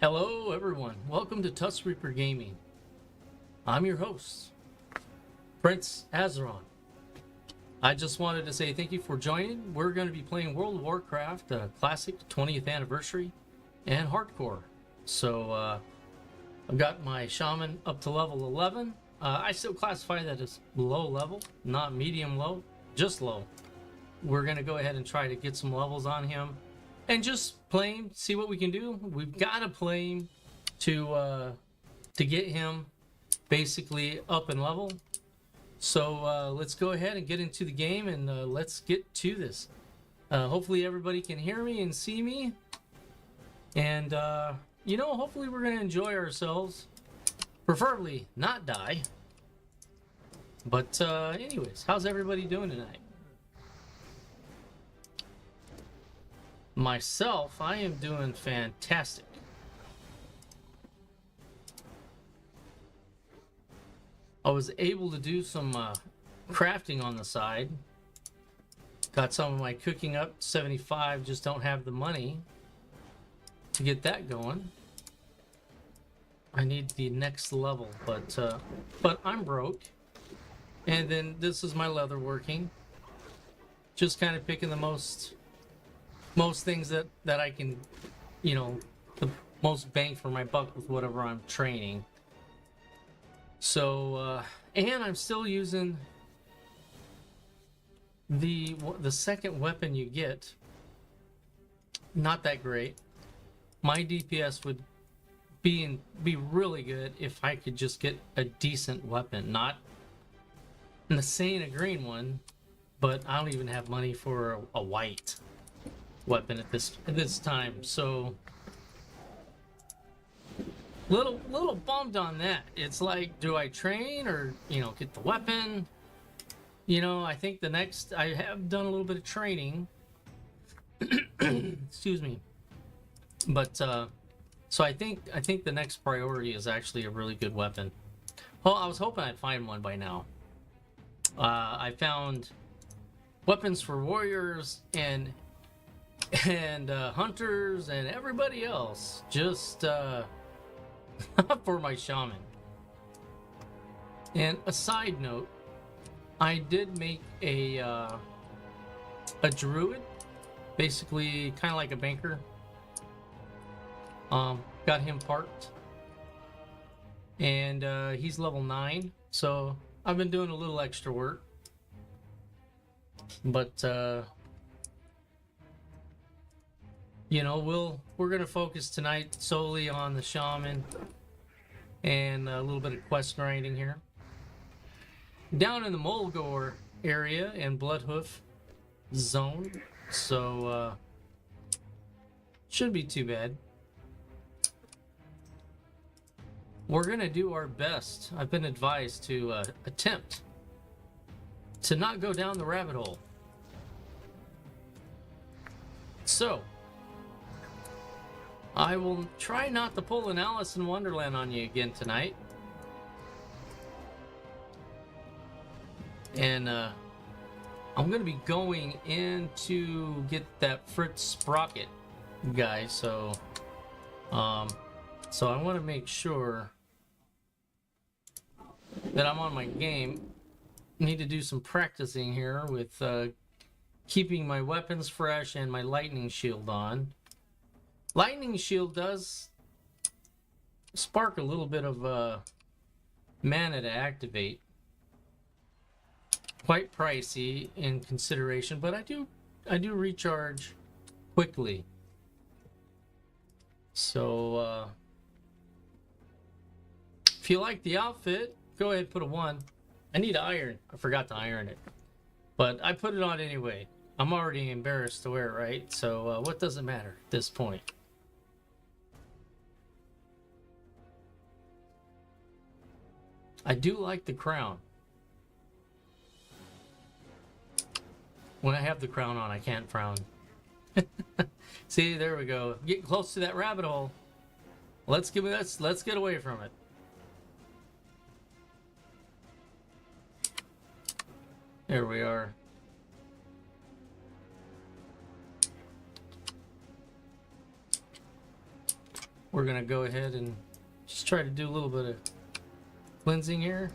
Hello everyone, welcome to Tusk Reaper Gaming. I'm your host, Prince Azeron. I just wanted to say thank you for joining. We're going to be playing World of Warcraft Classic 20th Anniversary and Hardcore. So I've got my Shaman up to level 11. I still classify that as low level, not medium low, just low. We're going to go ahead and try to get some levels on him. And just play him, see what we can do. We've got to play him to get him basically up in level. So let's go ahead and get into the game and let's get to this. Hopefully everybody can hear me and see me. And, you know, hopefully we're going to enjoy ourselves. Preferably not die. But anyways, how's everybody doing tonight? Myself, I am doing fantastic. I was able to do some crafting on the side. Got some of my cooking up 75, just don't have the money to get that going. I need the next level, but I'm broke. And then this is my leather working. Just kind of picking the most things that I can, you know, the most bang for my buck with whatever I'm training. So and I'm still using the second weapon you get. Not that great. My DPS would be really good if I could just get a decent weapon, not an insane a green one, but I don't even have money for a white weapon at this time, so little bummed on that. It's like, do I train or, you know, get the weapon? You know, I think I have done a little bit of training. Excuse me. But so I think the next priority is actually a really good weapon. Well, I was hoping I'd find one by now. I found weapons for warriors and hunters and everybody else, just for my shaman. And a side note, I did make a druid, basically kind of like a banker. Got him parked, and he's level 9, so I've been doing a little extra work, but you know, we're gonna focus tonight solely on the shaman and a little bit of quest grinding here. Down in the Mulgore area and Bloodhoof zone, so shouldn't be too bad. We're gonna do our best. I've been advised to attempt to not go down the rabbit hole. So I will try not to pull an Alice in Wonderland on you again tonight. And I'm going to be going in to get that Fritz Sprocket guy, so I want to make sure that I'm on my game. Need to do some practicing here with keeping my weapons fresh and my lightning shield on. Lightning shield does spark a little bit of mana to activate. Quite pricey in consideration, but I do recharge quickly. So if you like the outfit, go ahead and put a 1. I need to iron. I forgot to iron it, but I put it on anyway. I'm already embarrassed to wear it, right? So what does it matter at this point? I do like the crown. When I have the crown on, I can't frown. See, there we go. Get close to that rabbit hole. Let's get away from it. There we are. We're gonna go ahead and just try to do a little bit of cleansing here.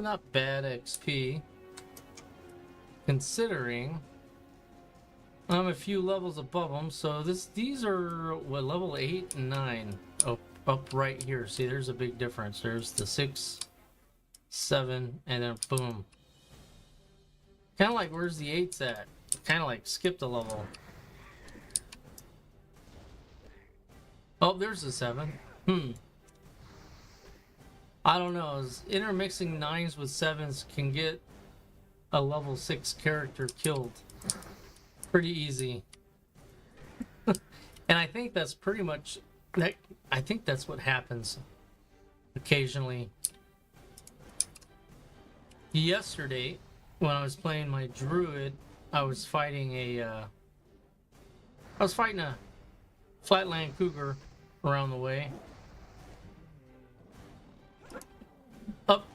Not bad XP, considering I'm a few levels above them. So these are what, level 8 and 9 up right here. See, there's a big difference. There's the 6, 7, and then boom. Kind of like, where's the 8s at? Kind of like skipped a level. Oh, there's the 7. I don't know. Intermixing 9s with 7s can get a level 6 character killed pretty easy. And I think that's pretty much that. I think that's what happens occasionally. Yesterday, when I was playing my druid, I was fighting a flatland cougar around the way. Up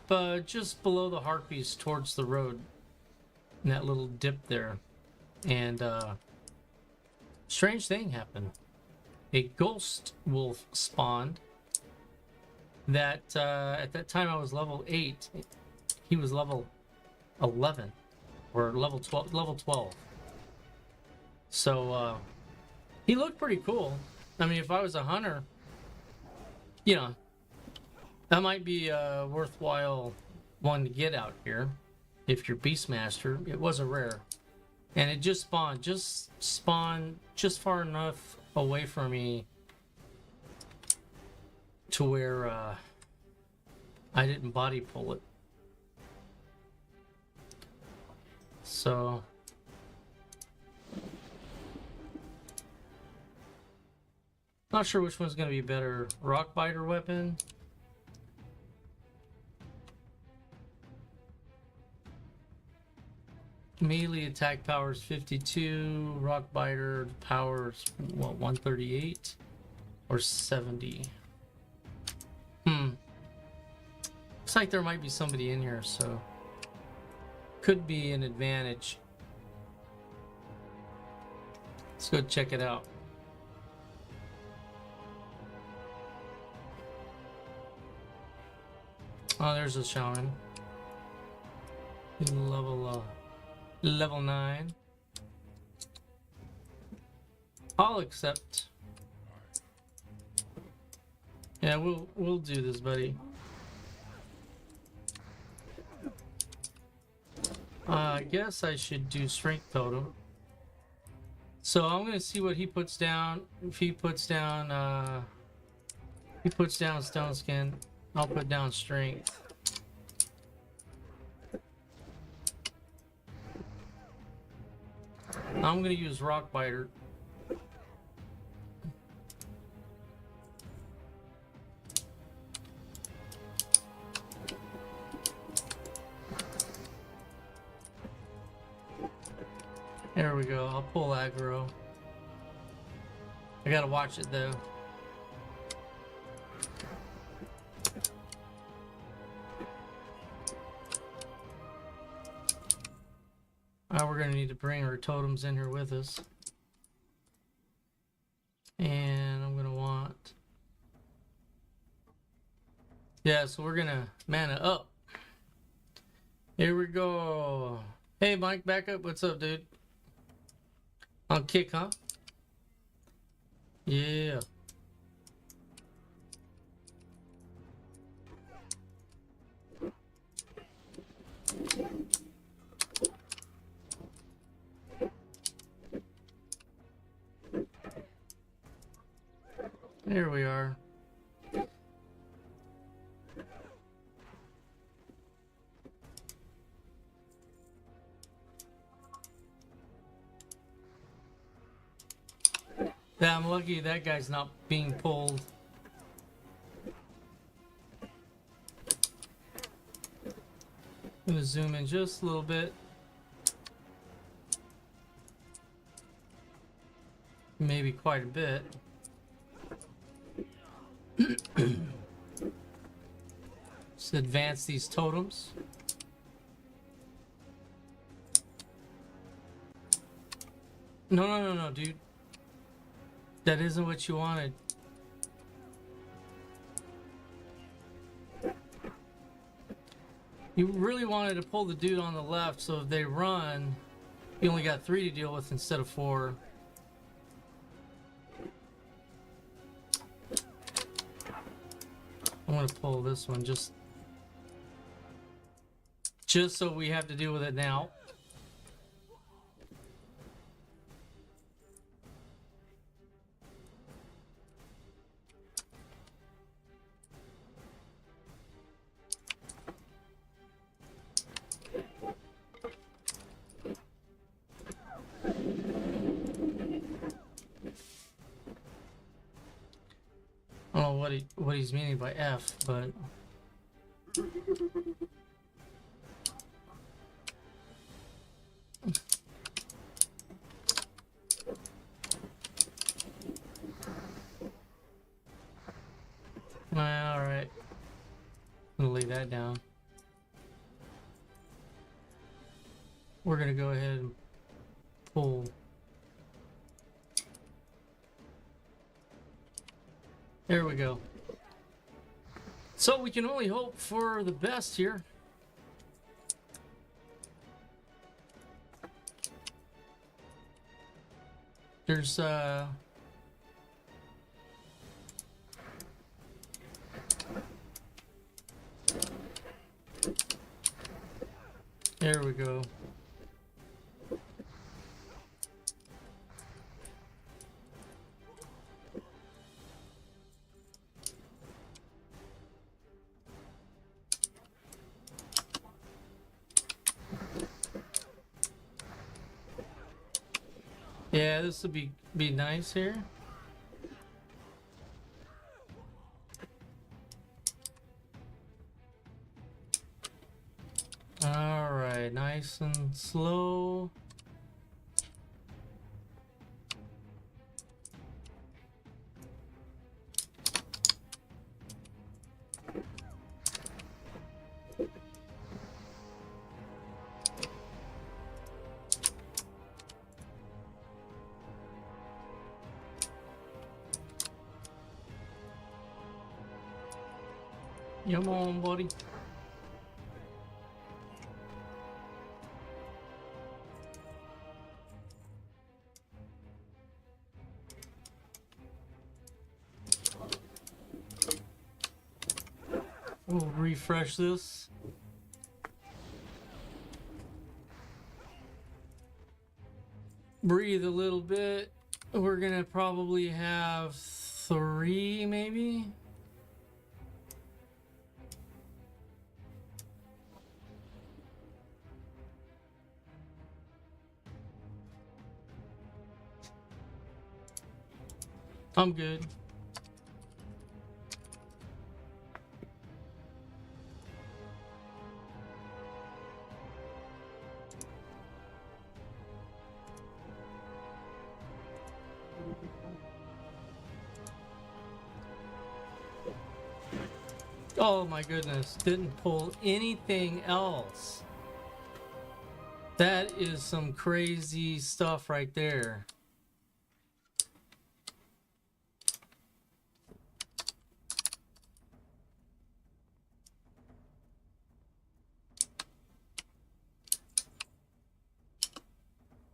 just below the harpies towards the road, in that little dip there. And strange thing happened. A ghost wolf spawned that at that time I was level 8. He was level 11 or level 12. So he looked pretty cool. I mean, if I was a hunter, you know, that might be a worthwhile one to get out here. If you're Beastmaster, it was a rare. And it just spawned just far enough away from me to where I didn't body pull it. So not sure which one's going to be better. Rock biter weapon. Melee attack power is 52. Rock biter power is what, 138 or 70. Looks like there might be somebody in here, so could be an advantage. Let's go check it out. Oh, there's a shaman. Level 9. I'll accept. Yeah, we'll do this, buddy. I guess I should do strength totem. So I'm gonna see what he puts down. If he puts down stone skin, I'll put down strength. I'm gonna use rock biter. There we go. I'll pull aggro. I gotta watch it though. We're gonna need to bring our totems in here with us. And I'm gonna want... Yeah, so we're gonna mana up. Here we go. Hey Mike, back up. What's up, dude? On kick, huh? Yeah. There we are. Yeah, I'm lucky that guy's not being pulled. I'm gonna zoom in just a little bit. maybe quite a bit. Let's advance these totems. No, dude. That isn't what you wanted. You really wanted to pull the dude on the left, so if they run, you only got 3 to deal with instead of 4. I'm gonna pull this one just so we have to deal with it now. I don't know what he's meaning by F, but all right. I'm gonna lay that down. We're gonna go ahead and pull. There we go. So we can only hope for the best here. There's there we go. Yeah, this would be nice here. All right, nice and slow. Come on, buddy. We'll refresh this. Breathe a little bit. We're gonna probably have 3, maybe. I'm good. Oh my goodness, didn't pull anything else. That is some crazy stuff right there.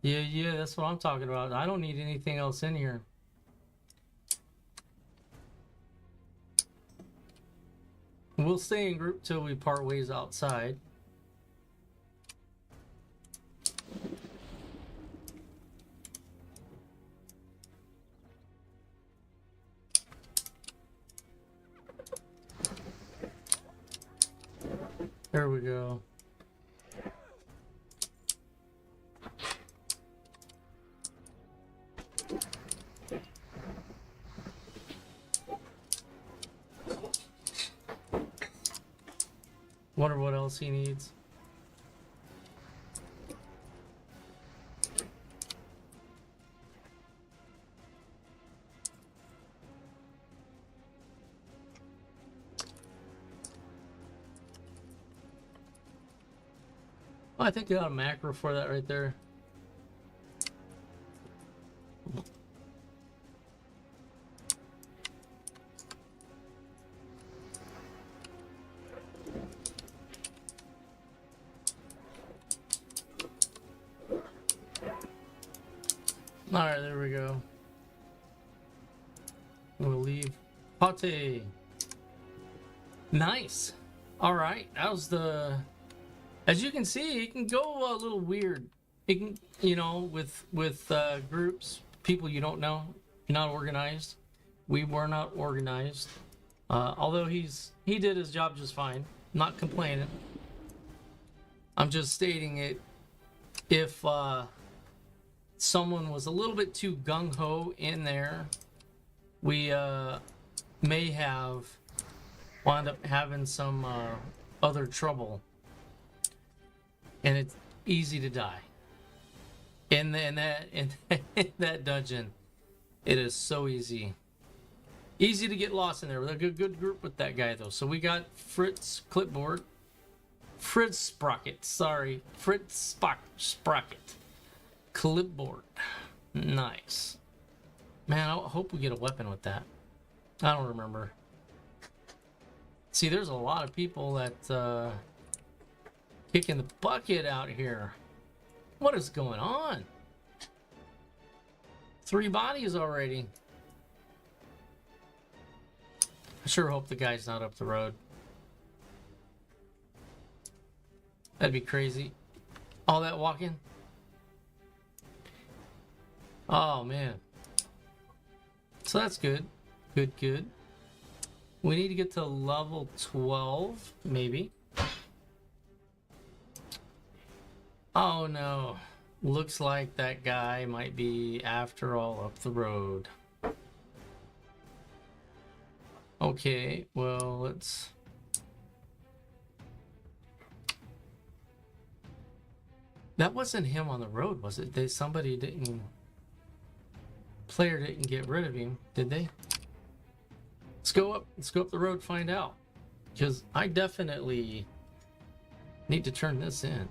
Yeah, that's what I'm talking about. I don't need anything else in here. We'll stay in group till we part ways outside. There we go. Wonder what else he needs. I think I got a macro for that right there. All right, there we go. We'll leave Pate. Nice. All right, that was the. As you can see, it can go a little weird. It can, with groups, people you don't know, you're not organized. We were not organized. Although he did his job just fine. Not complaining. I'm just stating it. If someone was a little bit too gung-ho in there, we may have wound up having some other trouble. And it's easy to die. In that dungeon, it is so easy. Easy to get lost in there. With a good group with that guy, though. So we got Fritz Clipboard. Fritz Sprocket. Sorry. Fritz Sprocket. Clipboard. Nice. Man, I hope we get a weapon with that. I don't remember. See, there's a lot of people that kicking the bucket out here. What is going on? 3 bodies already. I sure hope the guy's not up the road. That'd be crazy. All that walking. Oh, man. So that's good. Good. We need to get to level 12, maybe. Oh no, looks like that guy might be after all up the road. Okay, well, let's... That wasn't him on the road, was it? Somebody didn't... Player didn't get rid of him, did they? Let's go up the road, find out. Because I definitely need to turn this in.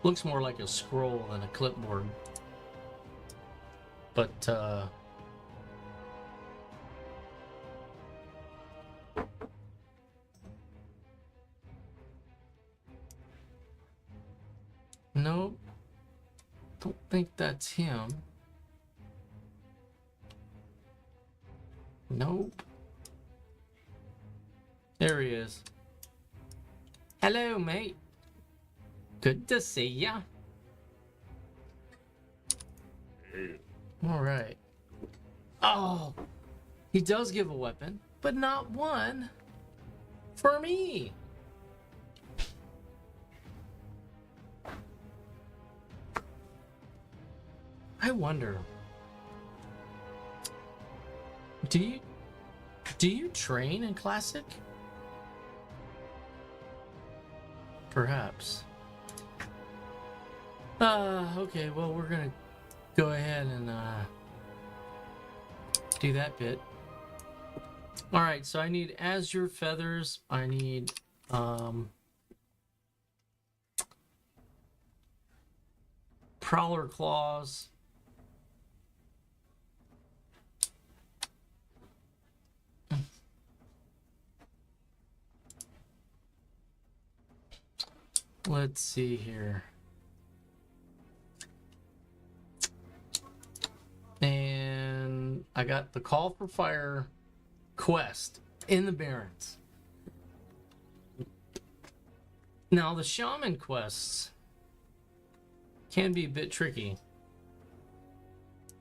Looks more like a scroll than a clipboard. But, nope. Don't think that's him. Nope. There he is. Hello, mate. Good to see ya. All right. Oh, he does give a weapon, but not one for me. I wonder, do you train in Classic? Perhaps. Okay, well, we're gonna go ahead and do that bit. All right, so I need azure feathers. I need prowler claws. Let's see here. And I got the Call for Fire quest in the Barrens. Now the Shaman quests can be a bit tricky.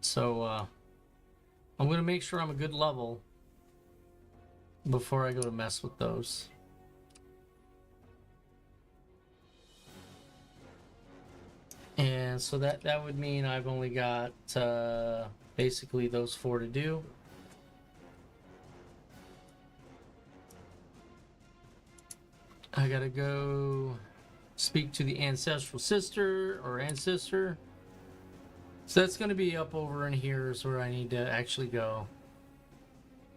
So I'm going to make sure I'm a good level before I go to mess with those. And so that would mean I've only got basically those 4 to do. I gotta go speak to the ancestral sister or ancestor. So that's going to be up over in here is where I need to actually go.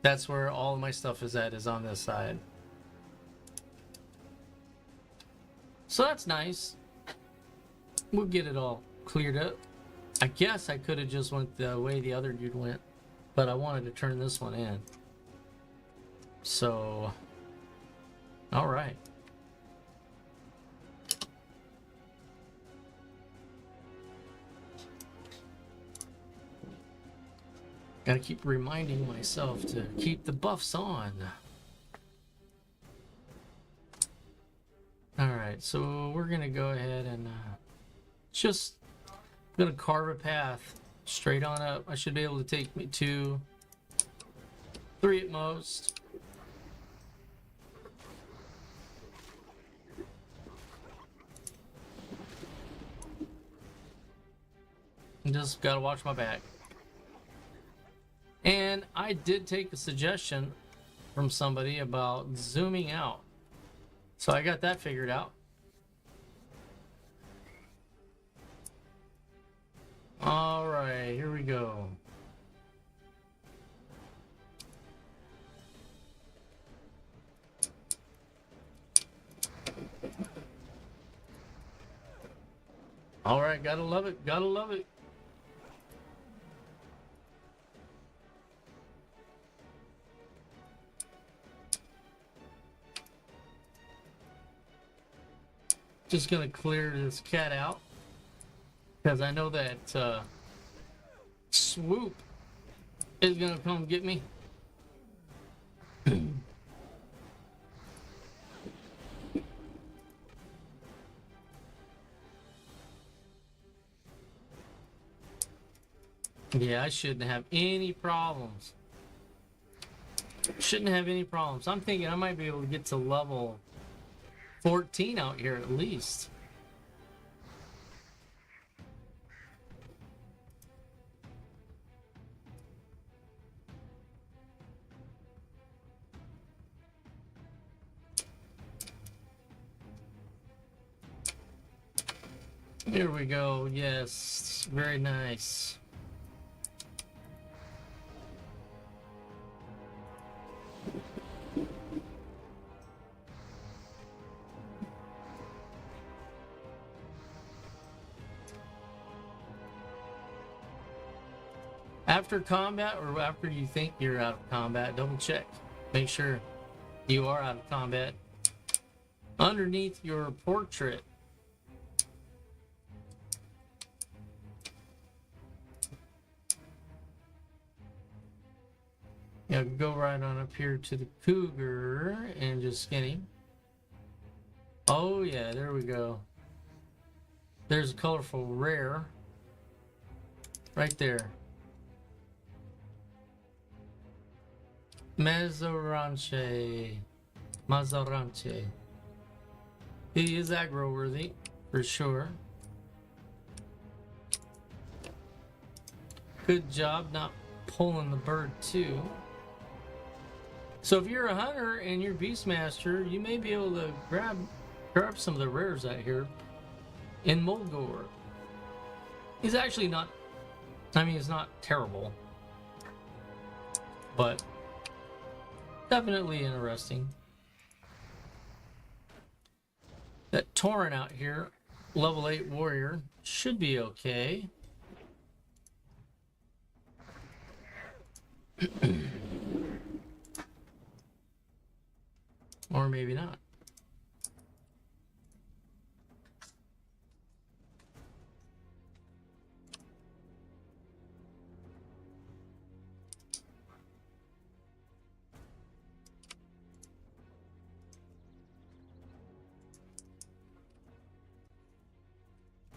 That's where all of my stuff is at, is on this side. So that's nice. We'll get it all cleared up. I guess I could have just went the way the other dude went, but I wanted to turn this one in. So, all right. Gotta keep reminding myself to keep the buffs on. Alright, so we're gonna go ahead and just gonna carve a path straight on up. I should be able to take me 2, 3 at most. And just gotta watch my back. And I did take a suggestion from somebody about zooming out. So I got that figured out. All right, here we go. All right, gotta love it, gotta love it. Just gonna clear this cat out because I know that swoop is gonna come get me. Yeah, I shouldn't have any problems. Shouldn't have any problems. I'm thinking I might be able to get to level 14 out here at least. Here we go. Yes, very nice. After combat, or after you think you're out of combat, double check. Make sure you are out of combat. Underneath your portrait, yeah, go right on up here to the cougar and just skin him. Oh yeah, there we go. There's a colorful rare right there. Mazaranche. He is aggro worthy for sure. Good job not pulling the bird too. So if you're a hunter and you're Beastmaster, you may be able to grab some of the rares out here in Mulgore. He's actually not, I mean, it's not terrible, but definitely interesting. That Tauren out here, level 8 warrior, should be okay. Or maybe not.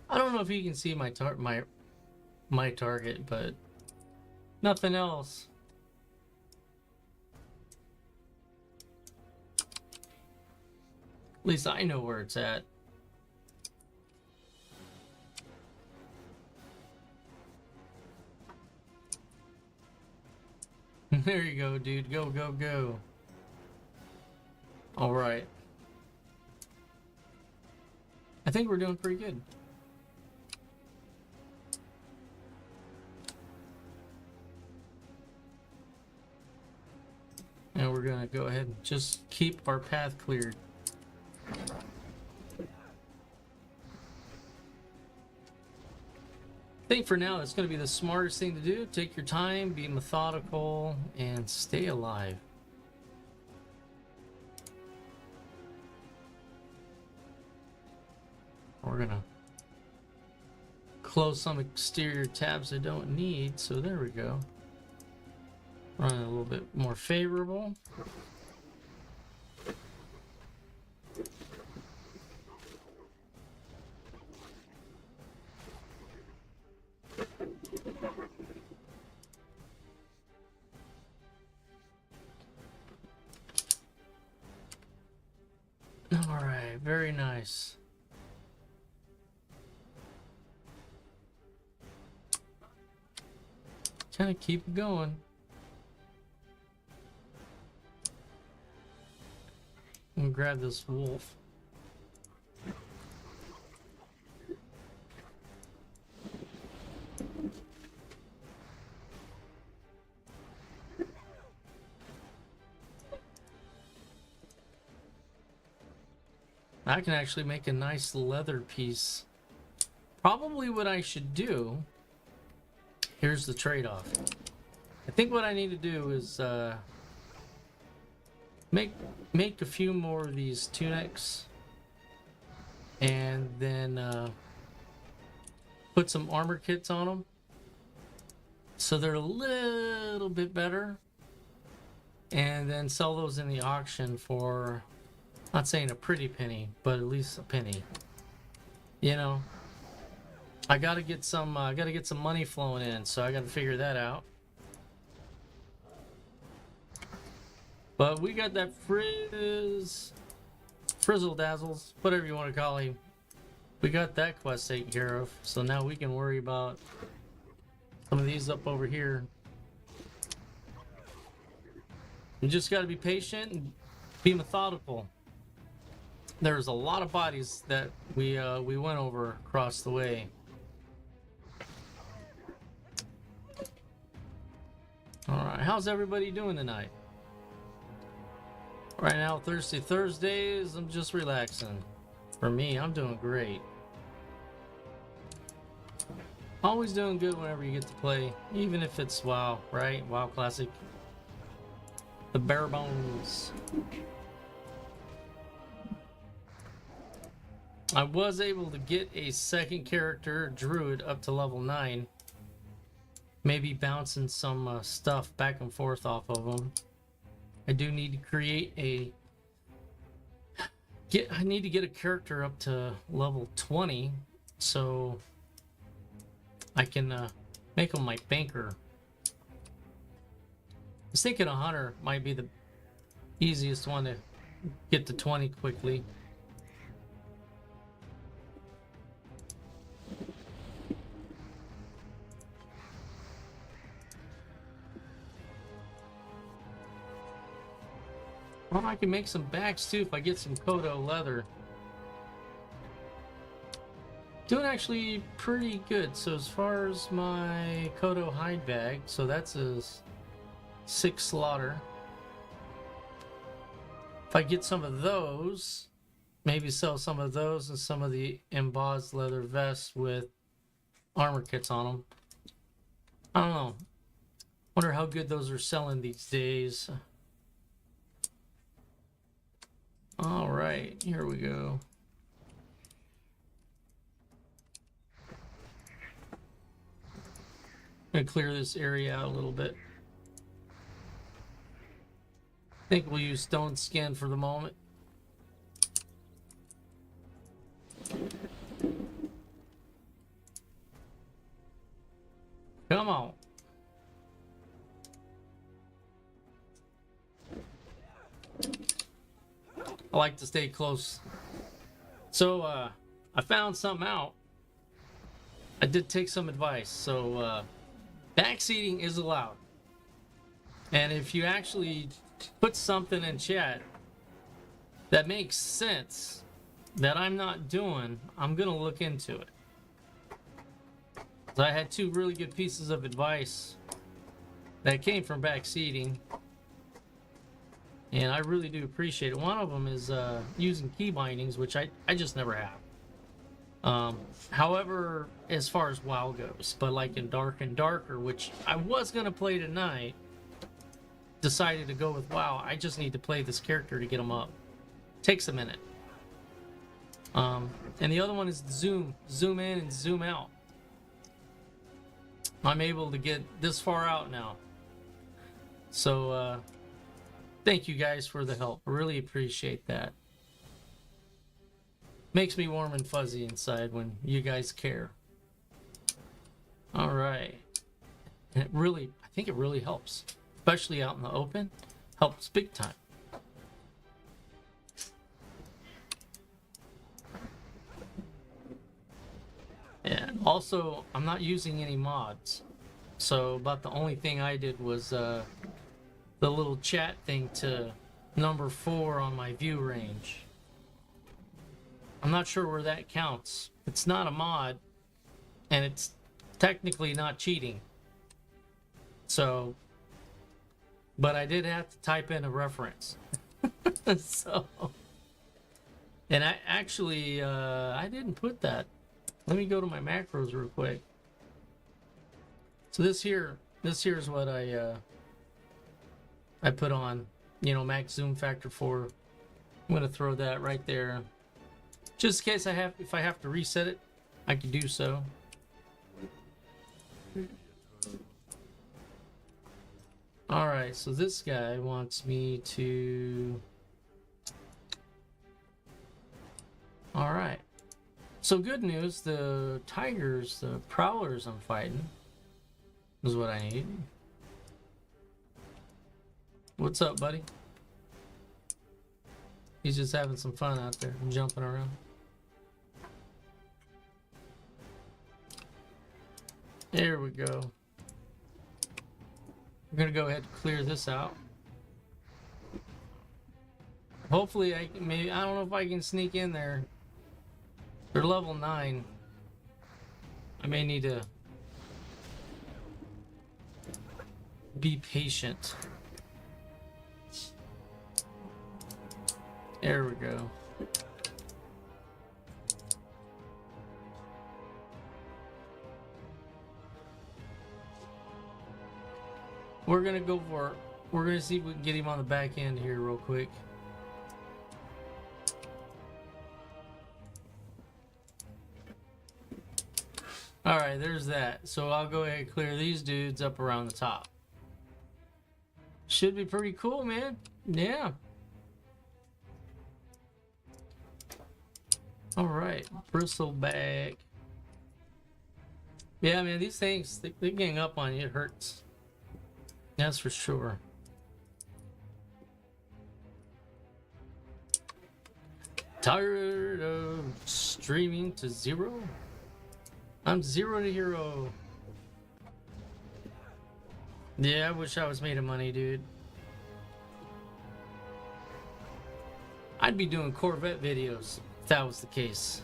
I don't know if you can see my target, but nothing else. At least I know where it's at. There you go, dude. Go, go, go. All right. I think we're doing pretty good. gonna go ahead and just keep our path cleared. I think for now, it's going to be the smartest thing to do. Take your time, be methodical, and stay alive. We're going to close some exterior tabs I don't need. So there we go. Running a little bit more favorable. All right, very nice. Kind of keep it going. And grab this wolf. I can actually make a nice leather piece. Probably what I should do. Here's the trade-off. I think what I need to do is make a few more of these tunics, and then put some armor kits on them, so they're a little bit better, and then sell those in the auction for, not saying a pretty penny, but at least a penny. You know, I gotta get some money flowing in, so I gotta figure that out. But we got that Frizzle Dazzles, whatever you want to call him. We got that quest taken care of, so now we can worry about some of these up over here. You just got to be patient and be methodical. There's a lot of bodies that we went over across the way. All right, how's everybody doing tonight? Right now, Thirsty Thursdays, I'm just relaxing. For me, I'm doing great. Always doing good whenever you get to play, even if it's WoW, right? WoW Classic. The bare bones. I was able to get a second character, Druid, up to level 9. Maybe bouncing some stuff back and forth off of them. I do need to create I need to get a character up to level 20 so I can make him my banker. I was thinking a hunter might be the easiest one to get to 20 quickly. Well, I can make some bags too if I get some Kodo leather. Doing actually pretty good. So as far as my Kodo hide bag, so that's a 6 slaughter. If I get some of those, maybe sell some of those and some of the embossed leather vests with armor kits on them. I don't know. Wonder how good those are selling these days. All right, here we go. I'm gonna clear this area out a little bit. I think we'll use stone skin for the moment. Come on. I like to stay close. So I found something out. I did take some advice. So backseating is allowed. And if you actually put something in chat that makes sense that I'm not doing, I'm gonna look into it. So I had 2 really good pieces of advice that came from backseating. and I really do appreciate it. One of them is using key bindings, which I just never have. However, as far as WoW goes, but like in Dark and Darker, which I was gonna play tonight, decided to go with WoW. I just need to play this character to get him up. Takes a minute. And the other one is zoom in and zoom out. I'm able to get this far out now. So thank you guys for the help. I really appreciate that. Makes me warm and fuzzy inside when you guys care. All right. And it really, I think it really helps, especially out in the open. Helps big time. And also, I'm not using any mods. So about the only thing I did was the little chat thing to number 4 on my view range. I'm not sure where that counts. It's not a mod, and it's technically not cheating. So, but I did have to type in a reference. So, and I actually, I didn't put that. Let me go to my macros real quick. So this here is what I put on, you know, max zoom factor 4. I'm gonna throw that right there. Just in case if I have to reset it, I can do so. Alright, so this guy wants me to... Alright. So good news, the tigers, the prowlers I'm fighting is what I need. What's up, buddy? He's just having some fun out there, jumping around. There we go. We're gonna go ahead and clear this out. Hopefully I can, maybe, I don't know if I can sneak in there. They're level 9. I may need to be patient. There we go. We're gonna go for it. We're gonna see if we can get him on the back end here real quick. Alright, there's that. So I'll go ahead and clear these dudes up around the top. Should be pretty cool, man. Yeah. Alright, bristleback. Yeah, man, these things, they gang up on you. It hurts. That's for sure. Tired of streaming to 0? I'm 0 to hero. Yeah, I wish I was made of money, dude. I'd be doing Corvette videos if that was the case.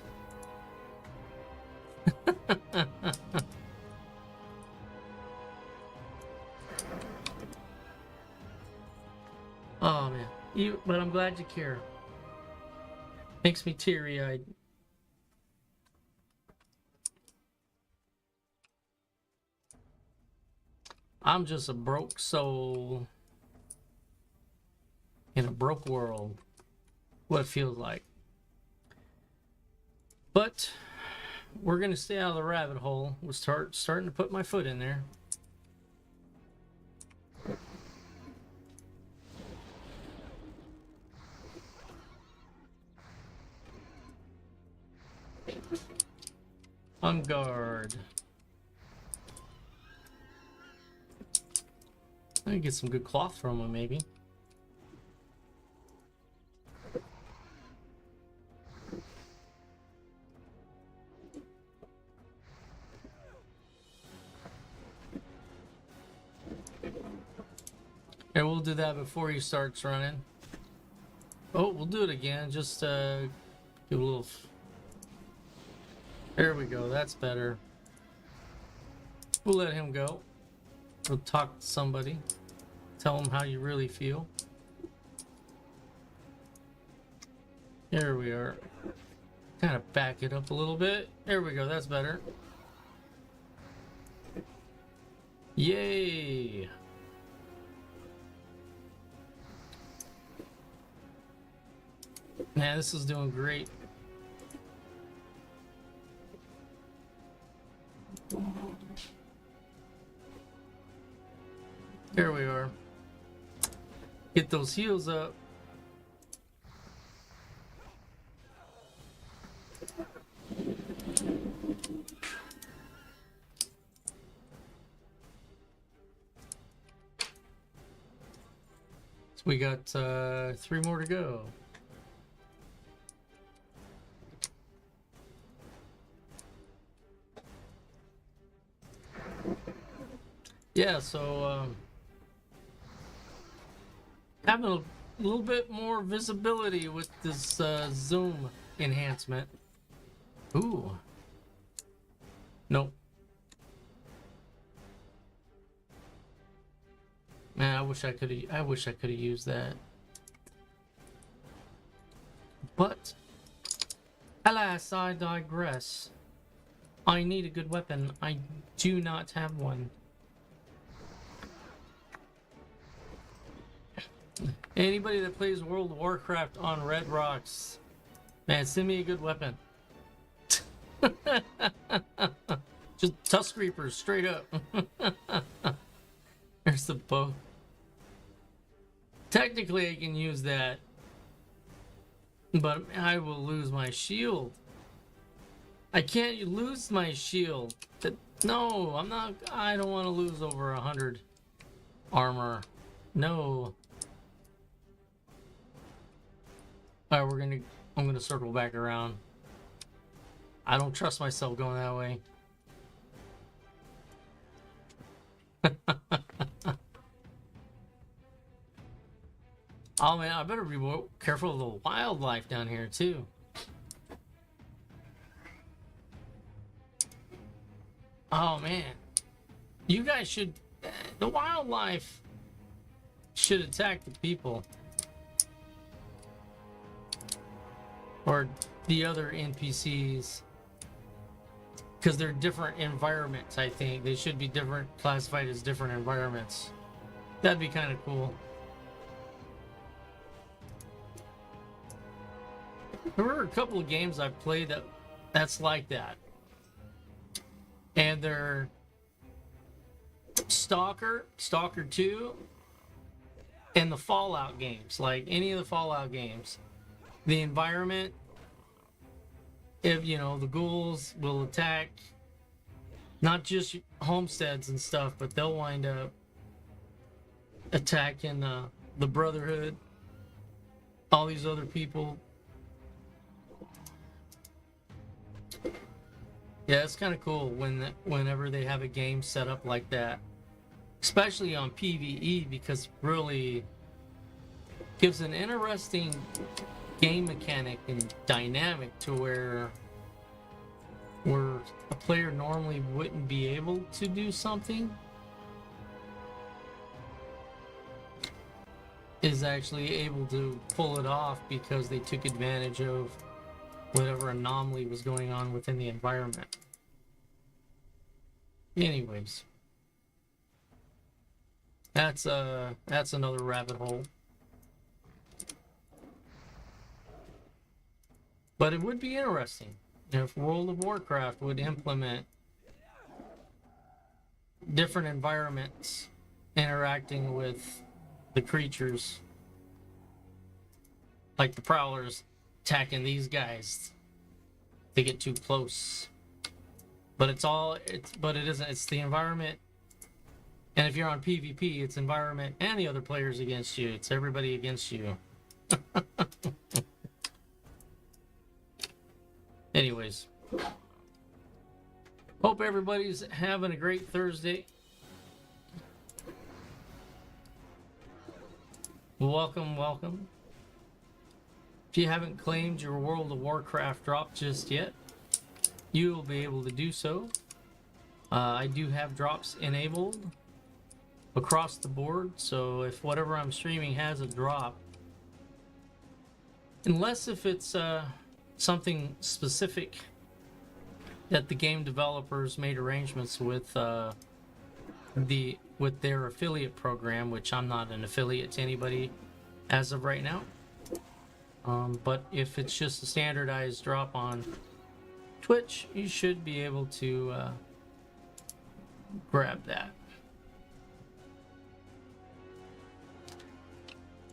Oh man, but I'm glad you care. Makes me teary-eyed. I'm just a broke soul in a broke world. What it feels like. But we're gonna stay out of the rabbit hole. We'll starting to put my foot in there. On guard. I can get some good cloth from him, maybe. And we'll do that before he starts running. Oh, we'll do it again. Just give a little... There we go. That's better. We'll let him go. We'll talk to somebody. Tell them how you really feel. Here we are. Kind of back it up a little bit. There we go. That's better. Yay! Man, this is doing great. Here we are. Get those heals up. So we got 3 more to go. Yeah, so having a little bit more visibility with this zoom enhancement. Ooh. Nope. Man, I wish I could have used that. But alas, I digress. I need a good weapon. I do not have one. Anybody that plays World of Warcraft on Red Rocks, man, send me a good weapon. Just Tusk Reapers, straight up. There's the bow. Technically, I can use that, but I will lose my shield. I can't lose my shield. No, I'm not. I don't want to lose over 100 armor. No. All right, I'm gonna circle back around. I don't trust myself going that way. Oh man, I better be more careful of the wildlife down here too. Oh man, you guys should. The wildlife should attack the people. Or the other NPCs, because they're different environments. I think they should be classified as different environments. That'd be kind of cool. There were a couple of games I've played that's like that, and they're Stalker 2, and the Fallout games. Like any of the Fallout games. The environment, if you know, the ghouls will attack not just homesteads and stuff, but they'll wind up attacking the Brotherhood, all these other people. Yeah, it's kind of cool whenever they have a game set up like that, especially on PvE, because it really gives an interesting game mechanic and dynamic to where a player normally wouldn't be able to do something is actually able to pull it off because they took advantage of whatever anomaly was going on within the environment. Anyways, that's another rabbit hole. But it would be interesting if World of Warcraft would implement different environments interacting with the creatures, like the Prowlers attacking these guys. They get too close. But it isn't. It's the environment. And if you're on PvP, it's environment and the other players against you. It's everybody against you. Anyways, hope everybody's having a great Thursday. Welcome, welcome. If you haven't claimed your World of Warcraft drop just yet, you will be able to do so. I do have drops enabled across the board, so if whatever I'm streaming has a drop, Unless if it's something specific that the game developers made arrangements with their affiliate program, which I'm not an affiliate to anybody as of right now. But if it's just a standardized drop on Twitch, you should be able to grab that.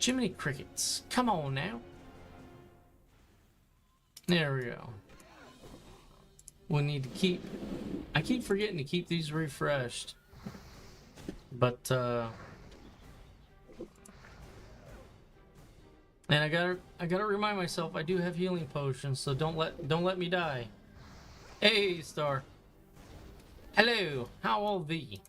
Jiminy Crickets, come on now. There we go. We need to keep... I keep forgetting to keep these refreshed. But, and I gotta remind myself I do have healing potions, so don't let me die. Hey, Star. Hello, how are thee?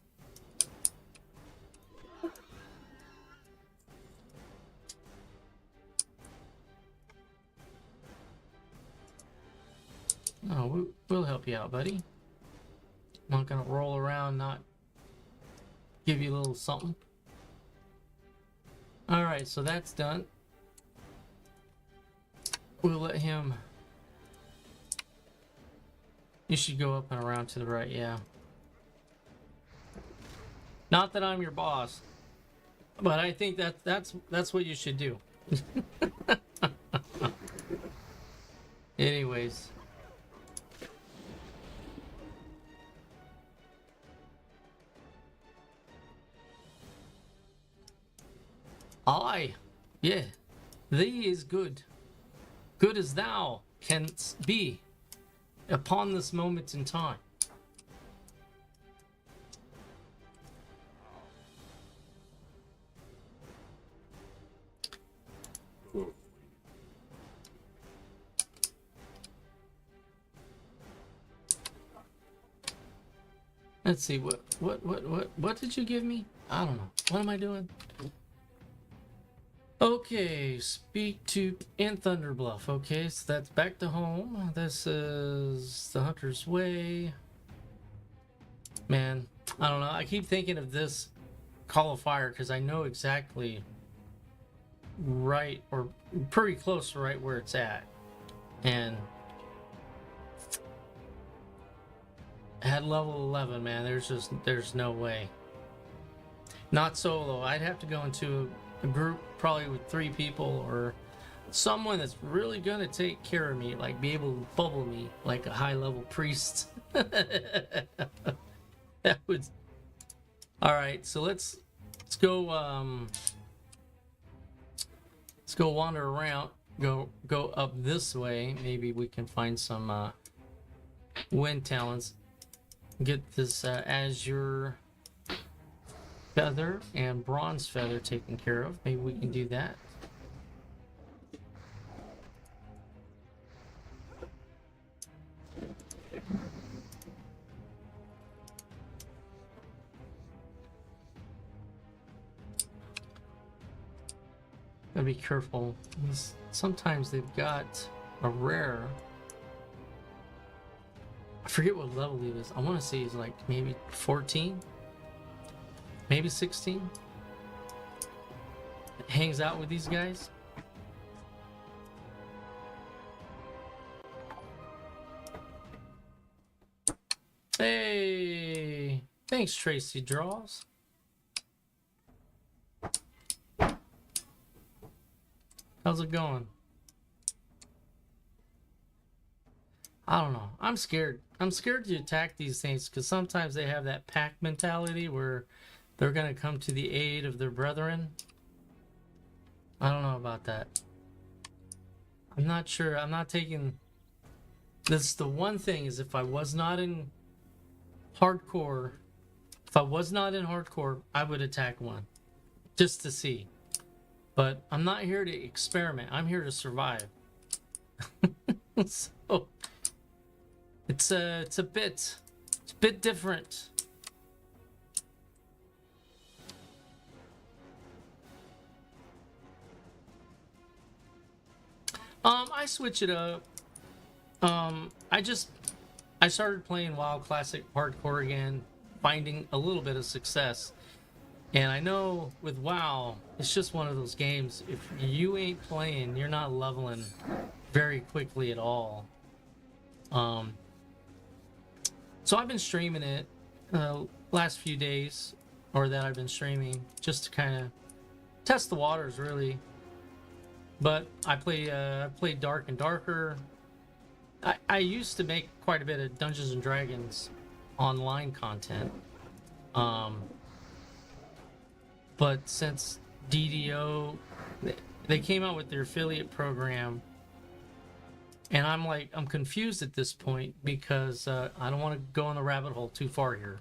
Oh, we'll help you out, buddy. I'm not gonna roll around, not give you a little something. Alright, so that's done. We'll let him... You should go up and around to the right, yeah. Not that I'm your boss, but I think that's what you should do. Anyways. Aye, yeah, thee is good. Good as thou canst be upon this moment in time. Let's see, what did you give me? I don't know. What am I doing? Okay, speak to in Thunderbluff. Okay, so that's back to home. This is the Hunter's Way. Man, I don't know. I keep thinking of this Call of Fire because I know exactly right, or pretty close to right where it's at. And at level 11, man, there's no way. Not solo. I'd have to go into a group probably with 3 people or someone that's really gonna take care of me, like be able to bubble me like a high level priest. That would... Alright, so let's go wander around, go up this way. Maybe we can find some wind talents. Get this azure feather and bronze feather taken care of. Maybe we can do that. Gotta be careful. Sometimes they've got a rare. I forget what level he is. I want to say he's like maybe 14. Maybe 16. Hangs out with these guys. Hey, thanks, Tracy Draws. How's it going? I don't know. I'm scared. I'm scared to attack these things because sometimes they have that pack mentality where they're going to come to the aid of their brethren. I don't know about that. I'm not sure. I'm not taking... This the one thing is if I was not in hardcore, I would attack one. Just to see. But I'm not here to experiment. I'm here to survive. So... It's a bit different. I switch it up. I started playing WoW Classic Hardcore again, finding a little bit of success. And I know with WoW, it's just one of those games. If you ain't playing, you're not leveling very quickly at all. Um, so I've been streaming it last few days, or that I've been streaming, just to kind of test the waters, really. But I played Dark and Darker. I used to make quite a bit of Dungeons and Dragons online content. But since DDO, they came out with their affiliate program, and I'm confused at this point because I don't want to go on the rabbit hole too far here.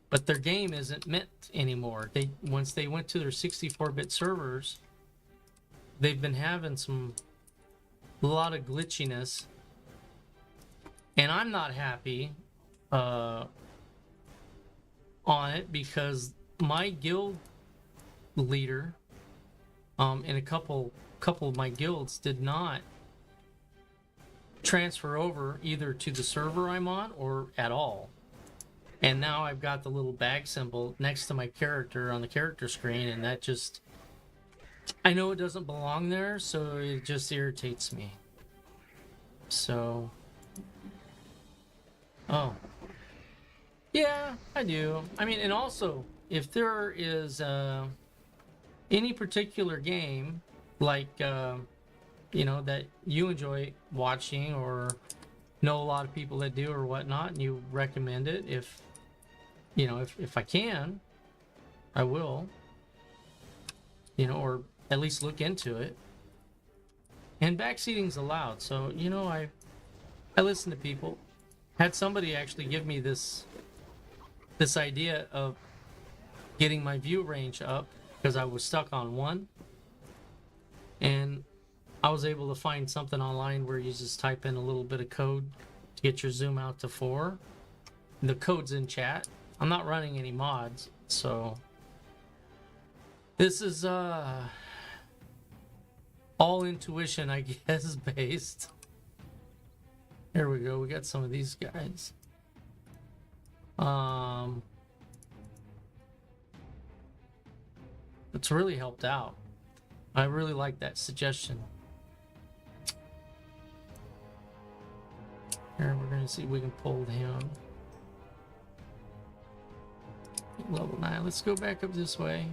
But their game isn't meant anymore. Once they went to their 64-bit servers, they've been having a lot of glitchiness, and I'm not happy on it because my guild leader and a couple of my guilds did not transfer over either to the server I'm on or at all. And now I've got the little bag symbol next to my character on the character screen, and that just, I know it doesn't belong there, so it just irritates me. So, oh, yeah, I do. I mean, and also, if there is any particular game, like, that you enjoy watching or know a lot of people that do or whatnot, and you recommend it, if I can, I will, or at least look into it. And backseating's allowed, so, I listen to people. Had somebody actually give me this idea of getting my view range up because I was stuck on 1, and I was able to find something online where you just type in a little bit of code to get your zoom out to 4. The code's in chat. I'm not running any mods, so this is all intuition, I guess, based. Here we go. We got some of these guys. It's really helped out. I really like that suggestion. Here, we're gonna see if we can pull him. Level 9. Let's go back up this way.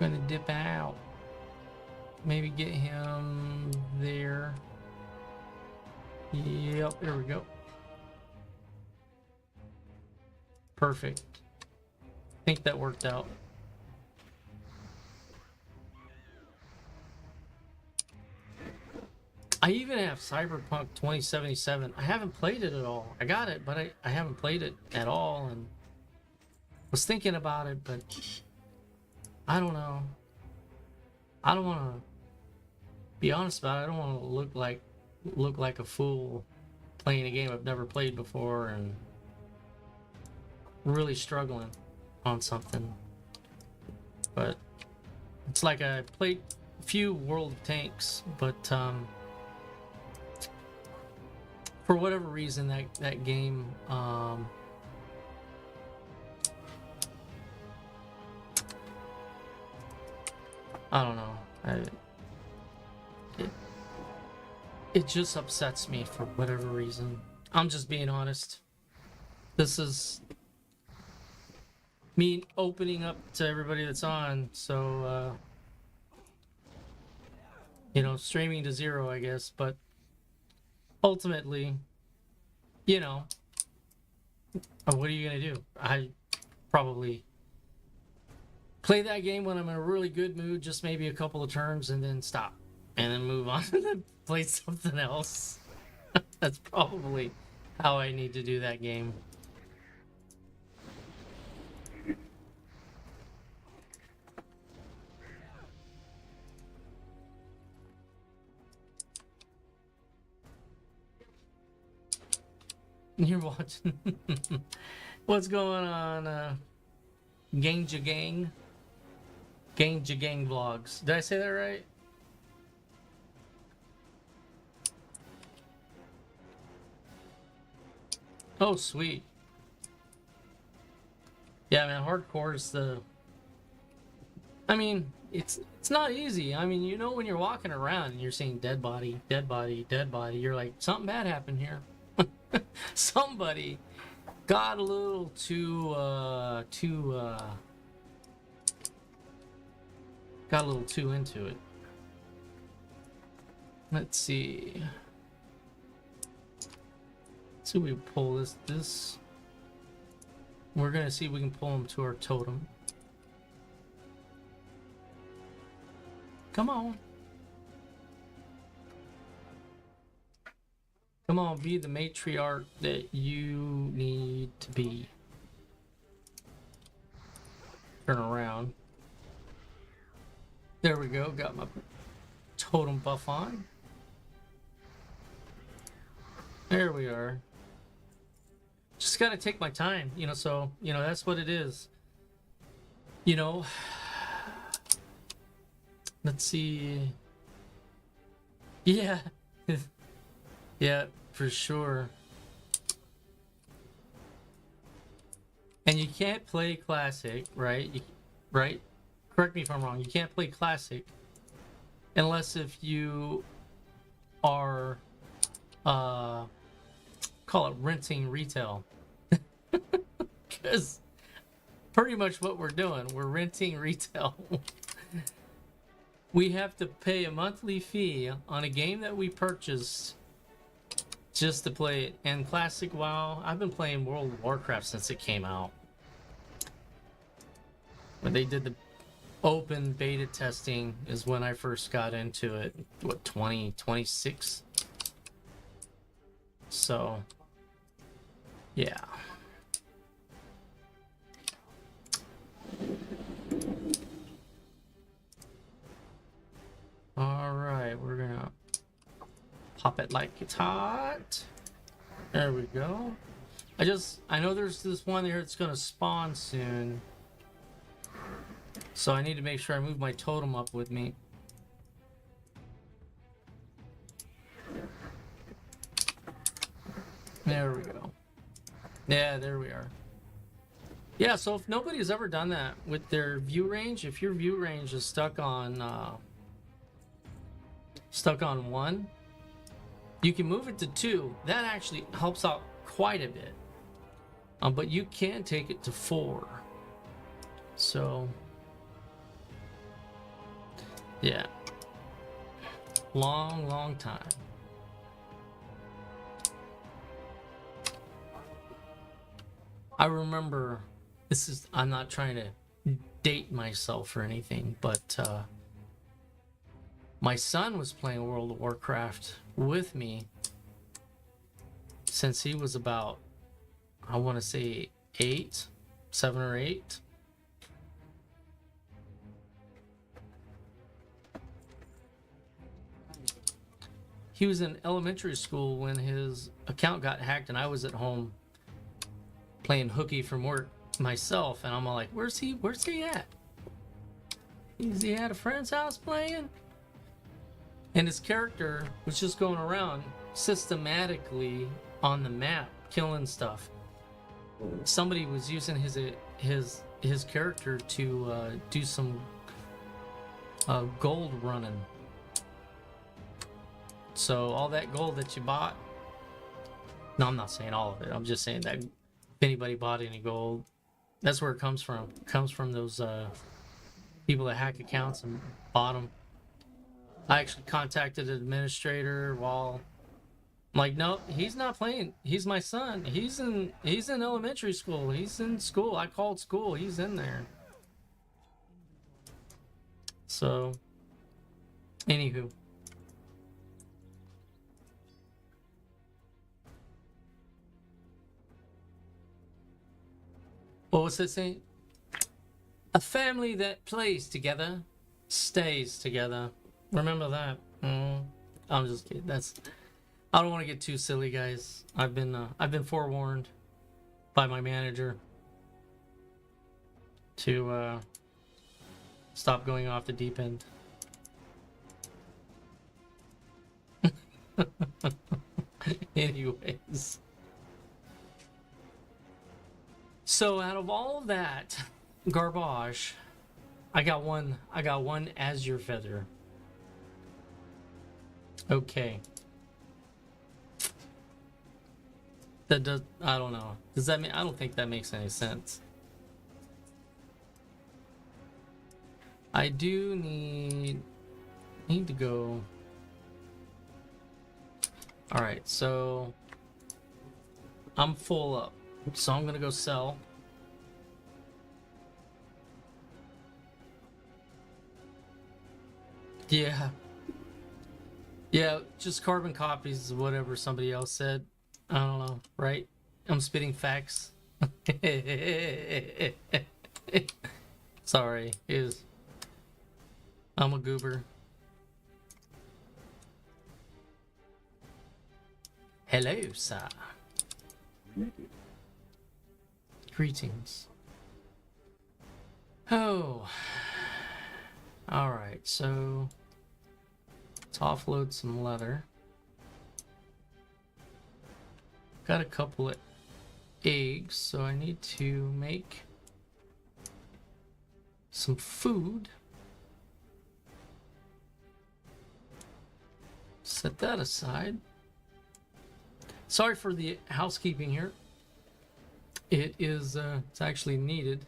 Gonna dip out. Maybe get him there. Yep, there we go. Perfect. I think that worked out. I even have Cyberpunk 2077. I haven't played it at all. I got it, but I haven't played it at all, and was thinking about it, but I don't know. I don't want to be honest about it. I don't want to look like a fool playing a game I've never played before and really struggling on something. But it's like I played a few World of Tanks, but for whatever reason that game I don't know. It just upsets me for whatever reason. I'm just being honest. This is me opening up to everybody that's on, so streaming to 0, I guess, but ultimately, what are you gonna do? I probably play that game when I'm in a really good mood, just maybe a couple of turns, and then stop, and then move on and then play something else. That's probably how I need to do that game. You're watching. What's going on, Gangja Gang? Gangja Gang vlogs. Did I say that right? Oh, sweet. Yeah, man, hardcore is the. I mean, it's not easy. I mean, you know, when you're walking around and you're seeing dead body, dead body, dead body, you're like, something bad happened here. Somebody got a little got a little too into it. Let's see. Let's see if we can pull this. We're gonna see if we can pull him to our totem. Come on. Come on, be the matriarch that you need to be. Turn around. There we go, got my totem buff on. There we are. Just gotta take my time, you know, so, you know, that's what it is. You know, let's see. Yeah. Yeah, for sure. And you can't play classic, right? Right? Correct me if I'm wrong. You can't play classic unless if you are call it renting retail. Because pretty much what we're doing, we're renting retail. We have to pay a monthly fee on a game that we purchased just to play it. And classic WoW, I've been playing World of Warcraft since it came out. When they did the open beta testing is when I first got into it. What, 2026? So, yeah. Alright, we're gonna pop it like it's hot. There we go. I know there's this one here that's gonna spawn soon. So I need to make sure I move my totem up with me. There we go. Yeah, there we are. Yeah, so if nobody's ever done that with their view range, if your view range is stuck on 1, you can move it to 2. That actually helps out quite a bit. But you can take it to 4. So, yeah. Long time. I remember, I'm not trying to date myself or anything, but my son was playing World of Warcraft with me since he was about, I want to say 7 or 8. He was in elementary school when his account got hacked and I was at home playing hooky from work myself, and I'm all like, where's he at? Is he at a friend's house playing? And his character was just going around systematically on the map killing stuff. Somebody was using his character to do some gold running. So all that gold that you bought, no, I'm not saying all of it, I'm just saying that if anybody bought any gold, that's where it comes from. It comes from those people that hack accounts and bought them. I actually contacted an administrator while I'm like, no, he's not playing. He's my son. He's in elementary school. He's in school. I called school. He's in there. So, anywho. What was it saying? A family that plays together stays together. Remember that. I'm just kidding. I don't want to get too silly, guys. I've been forewarned by my manager to stop going off the deep end. Anyways. So out of all of that garbage, I got one azure feather. Okay. That does, I don't know. Does that mean, I don't think that makes any sense. I do need to go. All right, so I'm full up. So I'm gonna go sell. Yeah. Yeah, just carbon copies of whatever somebody else said. I don't know, right? I'm spitting facts. Sorry, I'm a goober. Hello, sir. Greetings. Oh. Alright, so let's offload some leather. Got a couple of eggs, so I need to make some food. Set that aside. Sorry for the housekeeping here. It is, it's actually needed.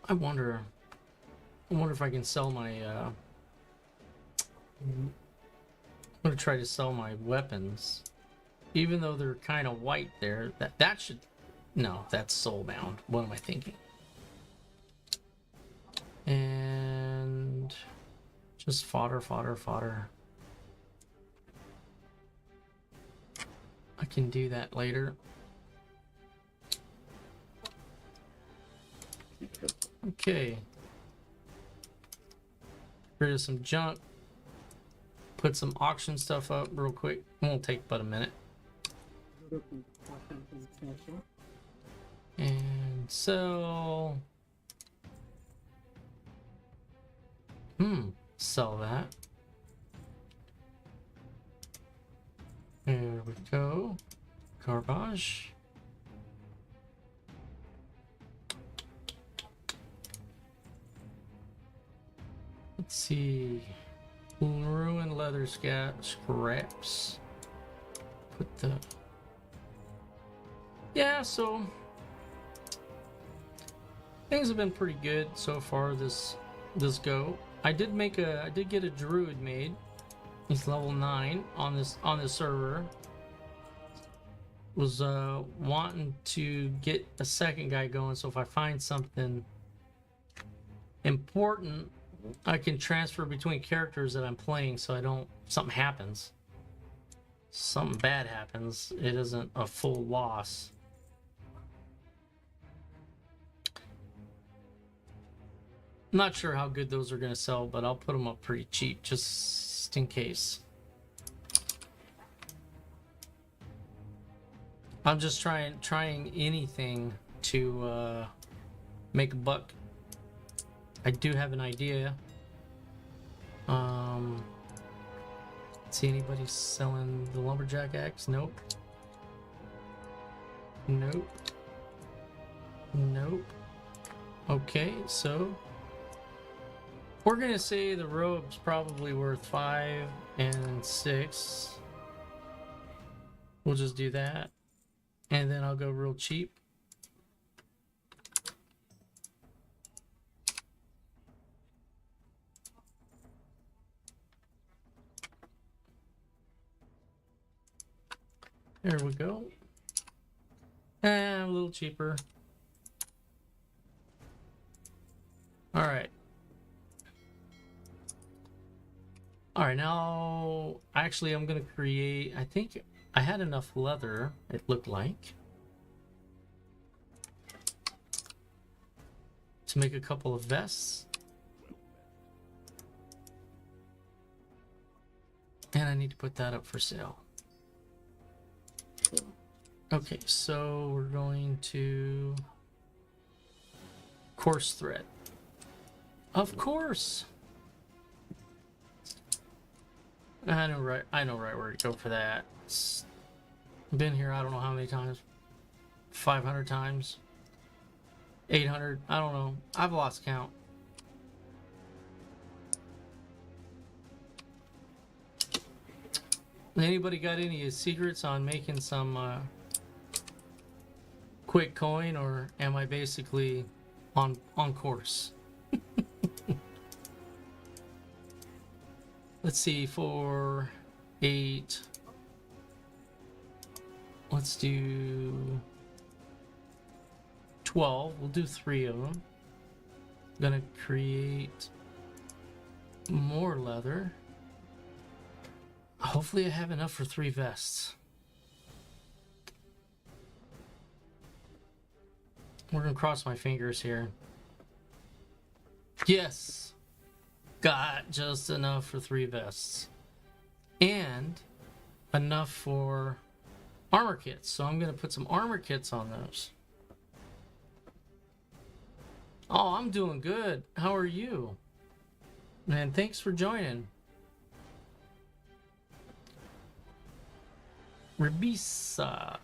I wonder if I can sell my, I'm gonna try to sell my weapons. Even though they're kind of white there, that should, no, that's soulbound. What am I thinking? And just fodder. I can do that later. Okay. Get rid of some junk. Put some auction stuff up real quick. It won't take but a minute. And so... sell that. There we go. Garbage. Let's see. Ruined leather scraps. Put the... Yeah, so... things have been pretty good so far this go. I did get a druid made. He's level 9 on this server. Was wanting to get a second guy going, so if I find something important, I can transfer between characters that I'm playing, so I don't, something happens. Something bad happens. It isn't a full loss. I'm not sure how good those are going to sell, but I'll put them up pretty cheap just in case. I'm just trying anything to make a buck. I do have an idea. See anybody selling the lumberjack axe? Nope. Nope. Okay, so we're gonna say the robe's probably worth 5 and 6. We'll just do that, and then I'll go real cheap. There we go. And a little cheaper. All right. All right, now actually I'm gonna create, I think I had enough leather, it looked like, to make a couple of vests. And I need to put that up for sale. Okay, so we're going to coarse thread. Of course. I know right where to go for that. Been here I don't know how many times. 500 times. 800. I don't know. I've lost count. Anybody got any secrets on making some quick coin, or am I basically on course? Let's see, 4, 8. Let's do 12. We'll do 3 of them. Gonna create more leather. Hopefully I have enough for 3 vests. We're gonna cross my fingers here. Yes! Got just enough for 3 vests. And enough for armor kits. So I'm gonna put some armor kits on those. Oh, I'm doing good. How are you? Man, thanks for joining. Ribisa.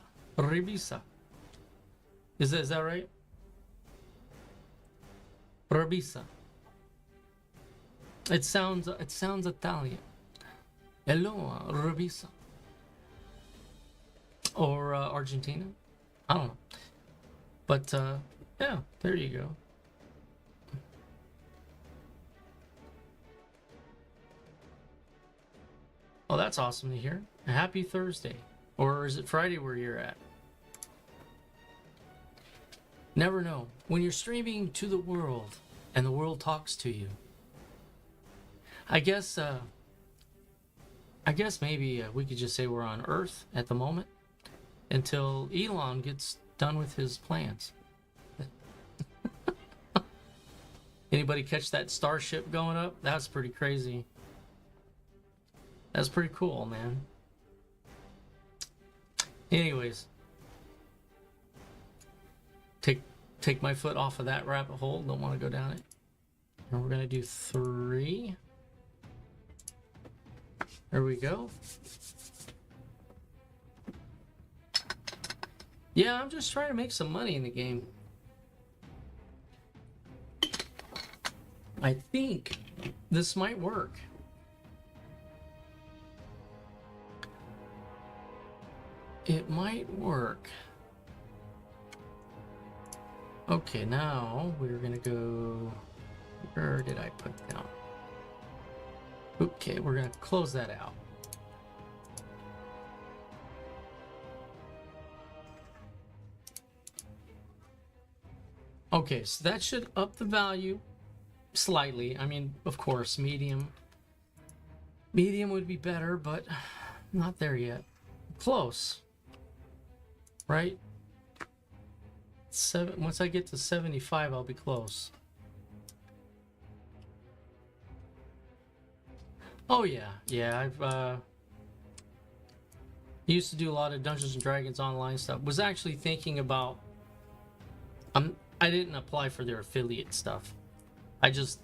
Is that right? Ribisa. It sounds Italian. Hello, Ribisa. Or Argentina. I don't know. But yeah, there you go. Oh, that's awesome to hear. Happy Thursday. Or is it Friday where you're at? Never know. When you're streaming to the world and the world talks to you. I guess maybe we could just say we're on Earth at the moment until Elon gets done with his plans. Anybody catch that starship going up? That's pretty crazy. That's pretty cool, man. Anyways, take my foot off of that rabbit hole. Don't want to go down it. And we're gonna do 3. There we go. Yeah, I'm just trying to make some money in the game. I think this might work. It might work. Okay, now we're gonna go. Where did I put down? Okay, we're gonna close that out. Okay, so that should up the value slightly. I mean, of course, medium would be better, but not there yet. Close. Right? Once I get to 75, I'll be close. Oh yeah, I've used to do a lot of Dungeons and Dragons online stuff. Was actually thinking about I didn't apply for their affiliate stuff. I don't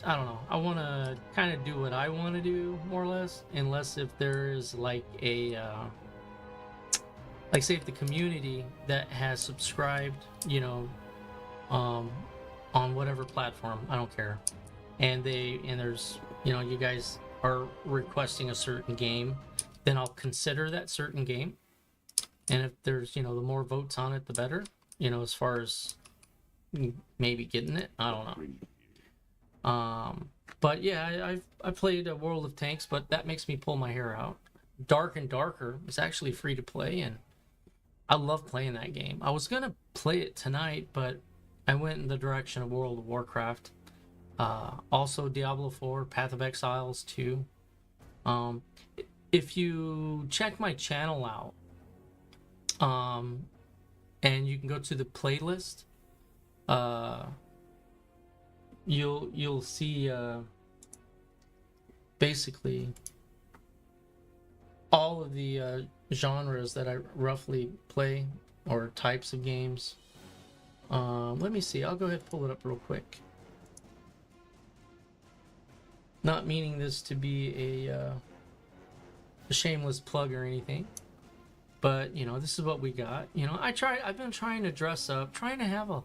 know. I want to kind of do what I want to do, more or less, unless if there is like a like say if the community that has subscribed, you know, on whatever platform, I don't care, and there's, you know, you guys are requesting a certain game, then I'll consider that certain game. And if there's, you know, the more votes on it, the better, you know, as far as maybe getting it. I don't know. But yeah, I played a World of Tanks, but that makes me pull my hair out. Dark and Darker is actually free to play, and I love playing that game. I was gonna play it tonight, but I went in the direction of World of Warcraft. Also Diablo 4, Path of Exiles 2. If you check my channel out, and you can go to the playlist, you'll see basically all of the genres that I roughly play, or types of games. Let me see, I'll go ahead and pull it up real quick. Not meaning this to be a a shameless plug or anything. But, you know, this is what we got. You know, I've been trying to dress up, trying to have a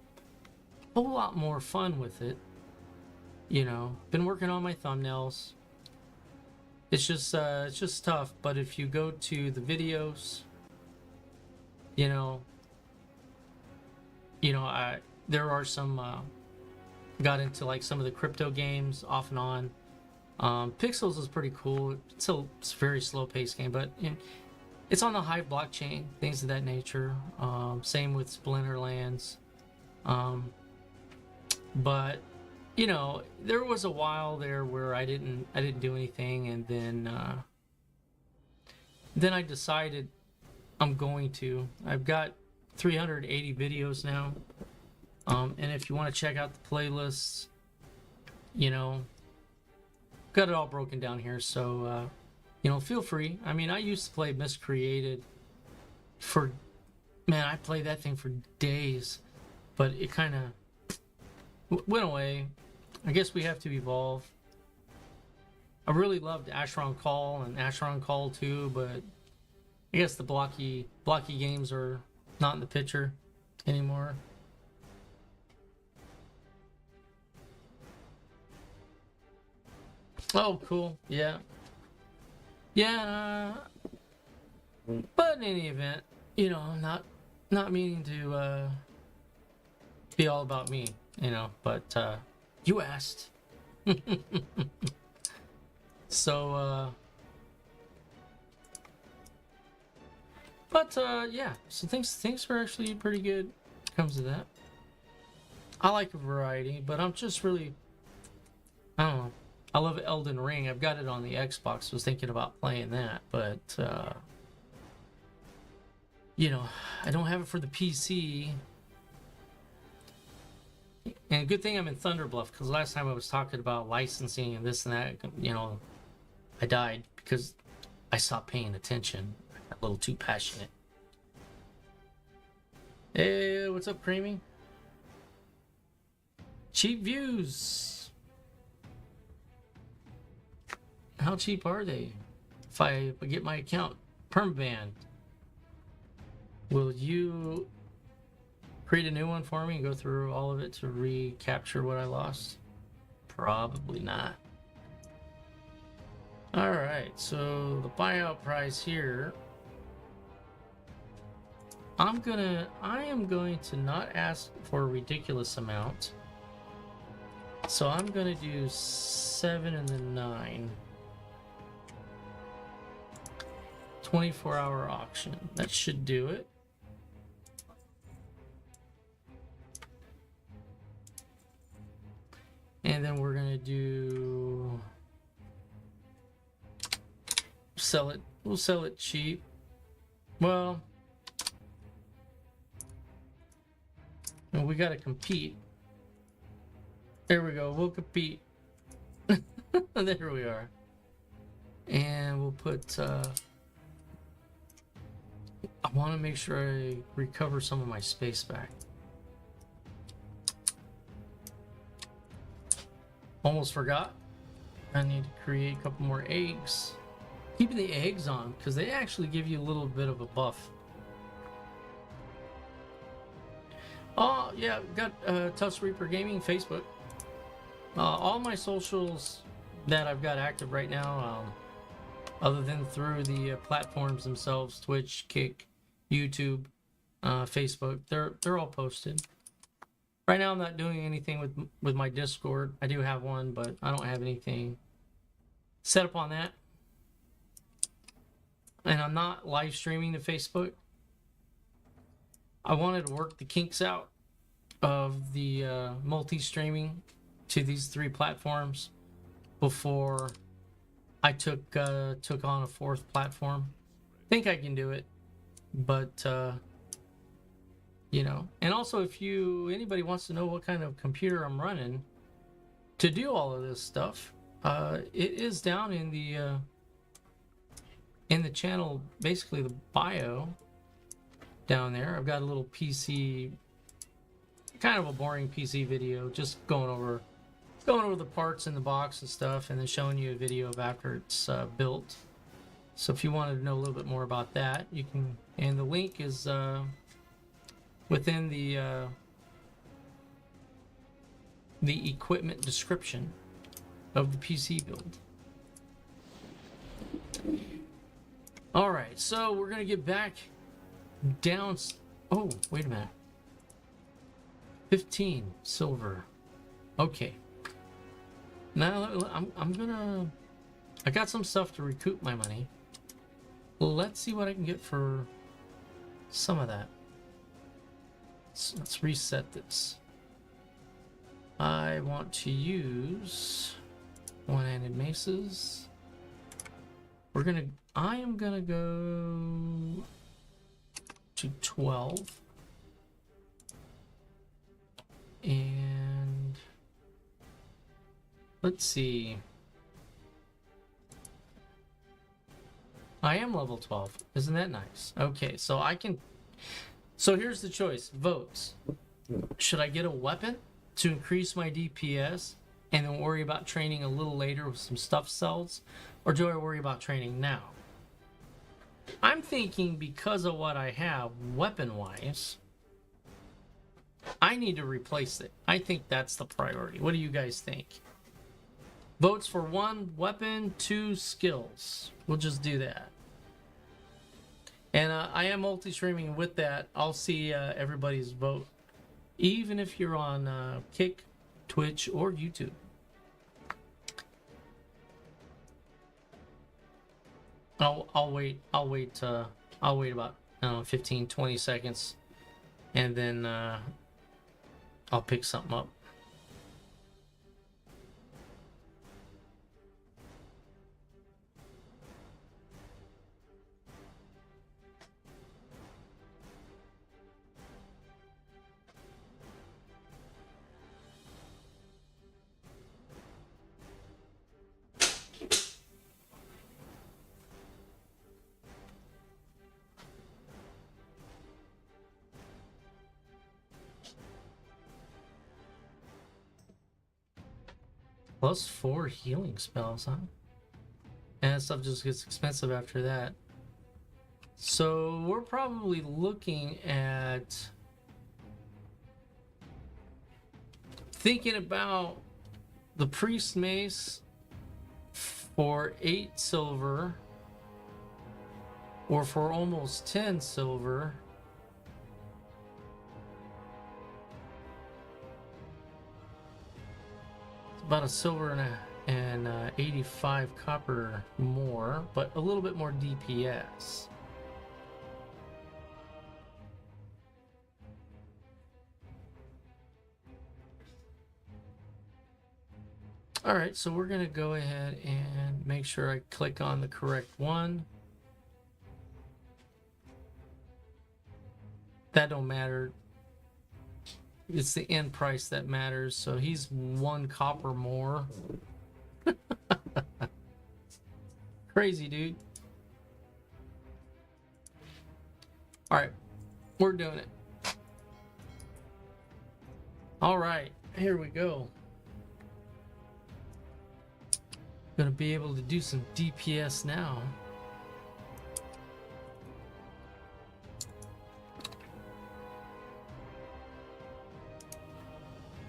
whole lot more fun with it. You know, been working on my thumbnails. It's just tough. But if you go to the videos, you know, there are some, got into like some of the crypto games off and on. Pixels is pretty cool. It's a very slow paced game, but you know, it's on the Hive blockchain, things of that nature. Same with Splinterlands. But you know, there was a while there where I didn't do anything, and then I decided I'm going to. I've got 380 videos now. And if you want to check out the playlists, you know, got it all broken down here. So, you know, feel free. I mean, I used to play Miscreated for, man, I played that thing for days, but it kind of went away. I guess we have to evolve. I really loved Asheron Call and Asheron Call 2, but I guess the blocky games are not in the picture anymore. Oh, cool. Yeah. Yeah. But in any event, you know, not meaning to be all about me, you know, but you asked. So yeah, so things were actually pretty good when it comes to that. I like a variety, but I'm just really, I don't know. I love Elden Ring. I've got it on the Xbox. Was thinking about playing that, but you know, I don't have it for the PC. And good thing I'm in Thunderbluff, because last time I was talking about licensing and this and that, you know, I died because I stopped paying attention. I got a little too passionate. Hey, what's up, Creamy? Cheap views. How cheap are they? If I get my account permabanned, will you create a new one for me and go through all of it to recapture what I lost? Probably not. Alright, so the buyout price here, I am going to not ask for a ridiculous amount. So I'm gonna do 7 and then 9. 24-hour auction. That should do it. And then we're gonna do sell it. We'll sell it cheap. Well, we gotta compete. There we go. We'll compete. There we are. And we'll put. I want to make sure I recover some of my space back. Almost forgot. I need to create a couple more eggs. Keeping the eggs on because they actually give you a little bit of a buff. Oh yeah, got Tusk Reaper Gaming Facebook. All my socials that I've got active right now, other than through the platforms themselves, Twitch, Kick, YouTube, Facebook, they're all posted. Right now I'm not doing anything with my Discord. I do have one, but I don't have anything set up on that. And I'm not live streaming to Facebook. I wanted to work the kinks out of the multi-streaming to these 3 platforms before I took on a 4th platform. Think I can do it, but you know. And also, if anybody wants to know what kind of computer I'm running to do all of this stuff, it is down in the channel, basically the bio down there. I've got a little PC, kind of a boring PC video, just going over the parts in the box and stuff, and then showing you a video of after it's built. So if you wanted to know a little bit more about that, you can, and the link is within the equipment description of the PC build. All right, so we're gonna get back down. Oh, wait a minute. 15 silver. Okay. Now I'm gonna. I got some stuff to recoup my money. Let's see what I can get for some of that. So let's reset this. I want to use one-handed maces. I am gonna go to 12. And let's see. I am level 12. Isn't that nice? Okay, so I can. So here's the choice. Votes. Should I get a weapon to increase my DPS and then worry about training a little later with some stuff cells? Or do I worry about training now? I'm thinking because of what I have weapon-wise, I need to replace it. I think that's the priority. What do you guys think? Votes for 1 weapon, 2 skills. We'll just do that. And I am multi-streaming with that. I'll see everybody's vote, even if you're on Kick, Twitch, or YouTube. I'll wait about 15-20 seconds, and then I'll pick something up. +4 healing spells, huh? And that stuff just gets expensive after that. So we're probably looking at thinking about the priest mace for 8 silver, or for almost 10 silver. About a silver and 85 copper more, but a little bit more DPS. All right, so we're gonna go ahead and make sure I click on the correct one. That don't matter. It's the end price that matters. So he's 1 copper more. Crazy, dude. All right, we're doing it. All right, here we go. Gonna be able to do some DPS now.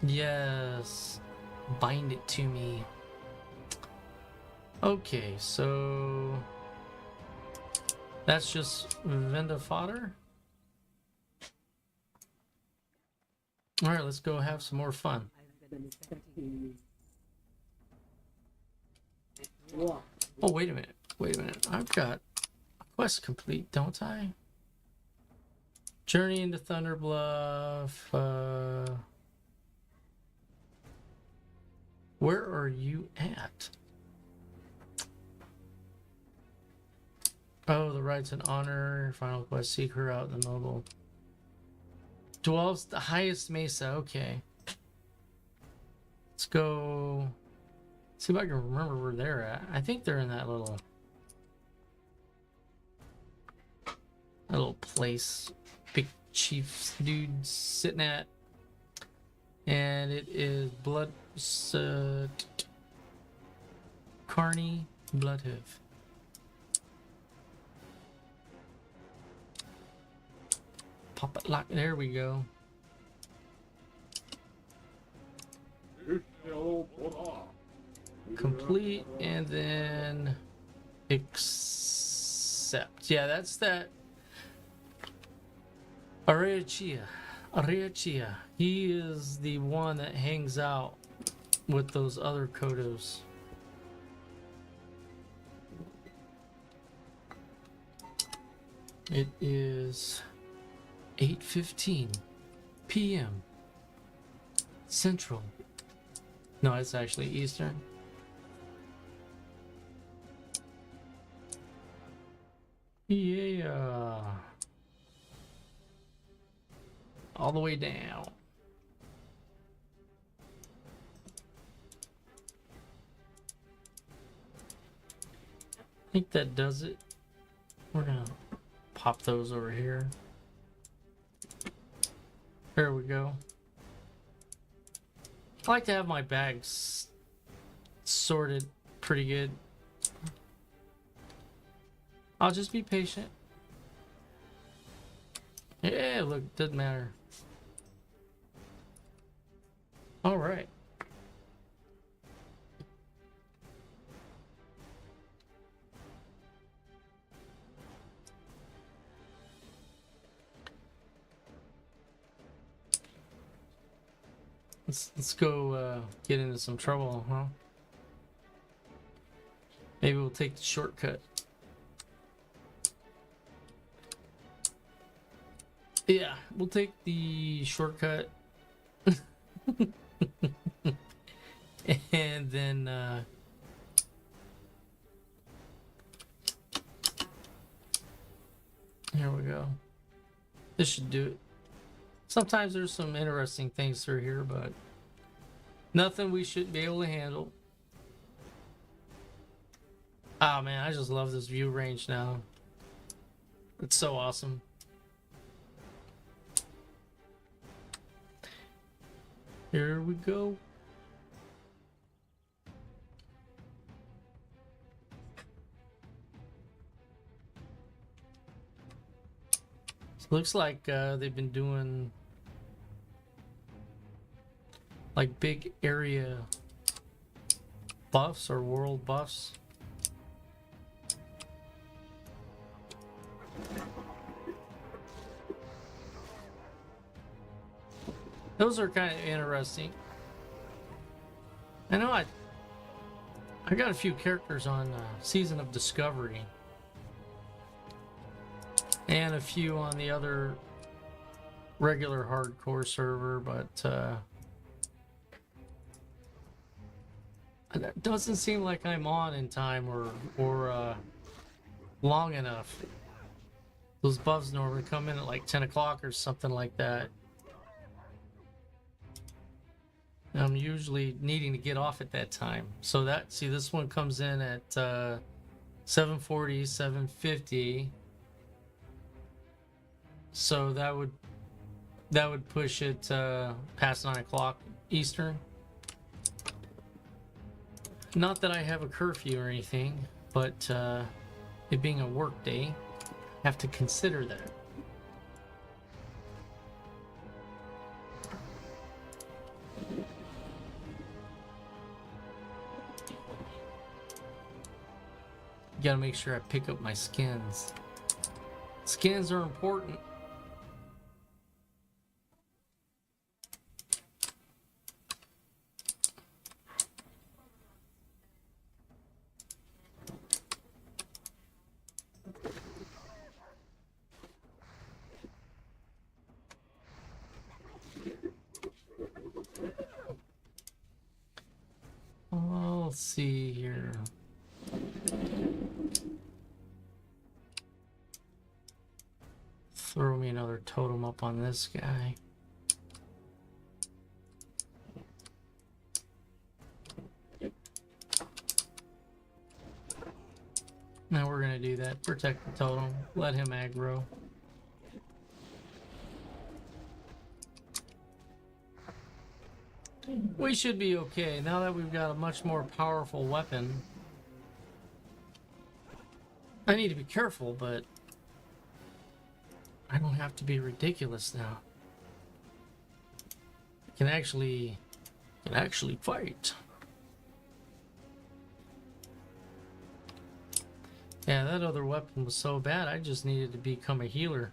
Yes, bind it to me. Okay, so that's just Venda fodder. All right, let's go have some more fun. Oh, wait a minute. Wait a minute. I've got a quest complete, don't I? Journey into Thunder Bluff. Where are you at? Oh, the rights and honor. Final quest. Seek her out in the noble. Dwells the highest mesa. Okay. Let's go. See if I can remember where they're at. I think they're in that little place big chief dude sitting at. And it is Carney Bloodhoof. pop it lock. There we go. Complete and then accept. Yeah, that's that. Arechia. He is the one that hangs out with those other Kodos. It is 8:15 p.m. Central. No, it's actually Eastern. Yeah. All the way down. I think that does it. We're gonna pop those over here. There we go. I like to have my bags sorted pretty good. I'll just be patient. Yeah, look, doesn't matter. All right. Let's go get into some trouble, huh? Maybe we'll take the shortcut. Yeah, we'll take the shortcut. And then here we go. This should do it. Sometimes there's some interesting things through here, but nothing we shouldn't be able to handle. Oh man, I just love this view range now. It's so awesome. Here we go. Looks like they've been doing like big area buffs or world buffs. Those are kind of interesting. I know I got a few characters on Season of Discovery. And a few on the other regular hardcore server, but it doesn't seem like I'm on in time or long enough. Those buffs normally come in at like 10 o'clock or something like that. I'm usually needing to get off at that time. So this one comes in at 7:40, 7:50. So that would push it past 9 o'clock Eastern. Not that I have a curfew or anything, but it being a work day, I have to consider that. Gotta make sure I pick up my skins. Skins are important. Let's see here. Throw me another totem up on this guy. Now we're gonna do that. Protect the totem. Let him aggro. We should be okay now that we've got a much more powerful weapon. I need to be careful, but I don't have to be ridiculous now. I can actually fight. Yeah, that other weapon was so bad, I just needed to become a healer.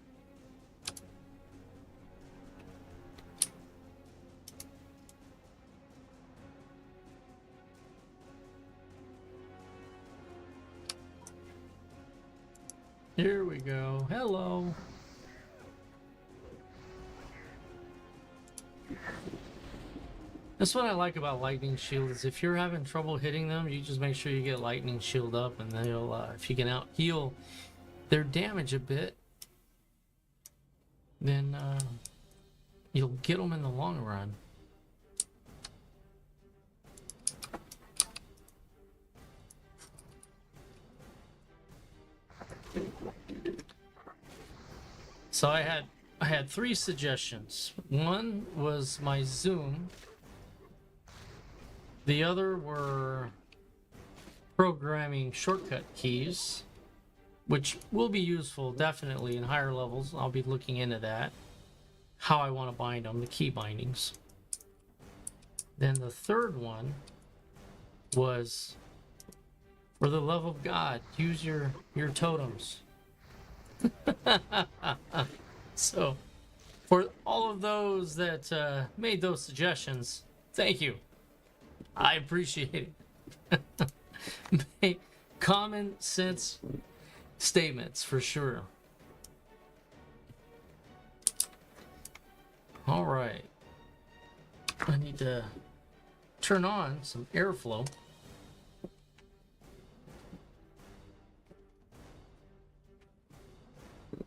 Here we go. Hello. That's what I like about lightning shield is if you're having trouble hitting them, you just make sure you get lightning shield up, and they'll if you can out heal their damage a bit, then you'll get them in the long run. So I had 3 suggestions. One was my zoom. The other were programming shortcut keys, which will be useful definitely in higher levels. I'll be looking into that. How I want to bind them, the key bindings. Then the third one was, for the love of God, use your totems. So, for all of those that made those suggestions, thank you. I appreciate it. Common sense statements for sure. All right. I need to turn on some airflow.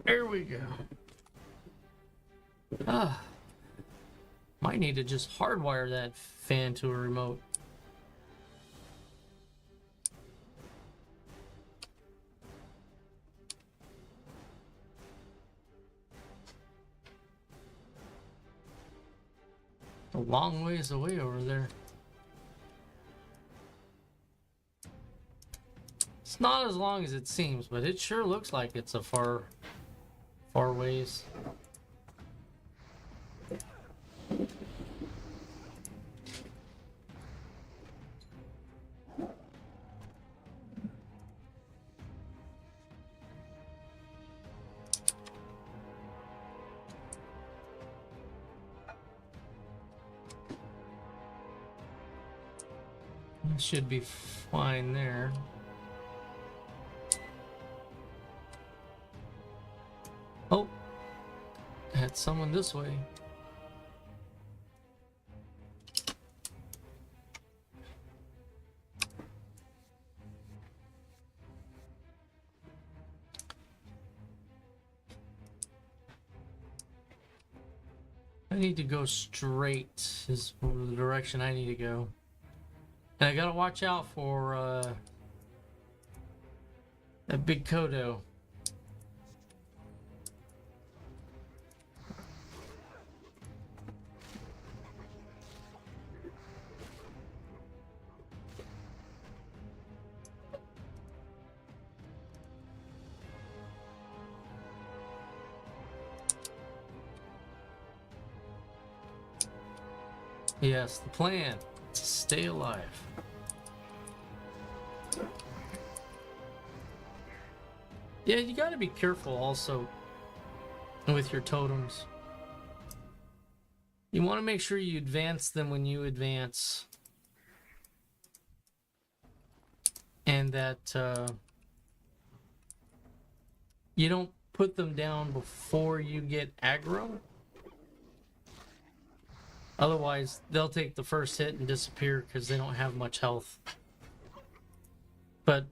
There we go. Might need to just hardwire that fan to a remote. A long ways away over there. It's not as long as it seems, but it sure looks like it's a far ways. Should be fine there. Oh, had someone this way. I need to go straight is the direction I need to go. And I gotta watch out for that big Kodo. Yes, the plan is to stay alive. Yeah, you gotta be careful also with your totems. You want to make sure you advance them when you advance. And that you don't put them down before you get aggro. Otherwise, they'll take the first hit and disappear because they don't have much health. But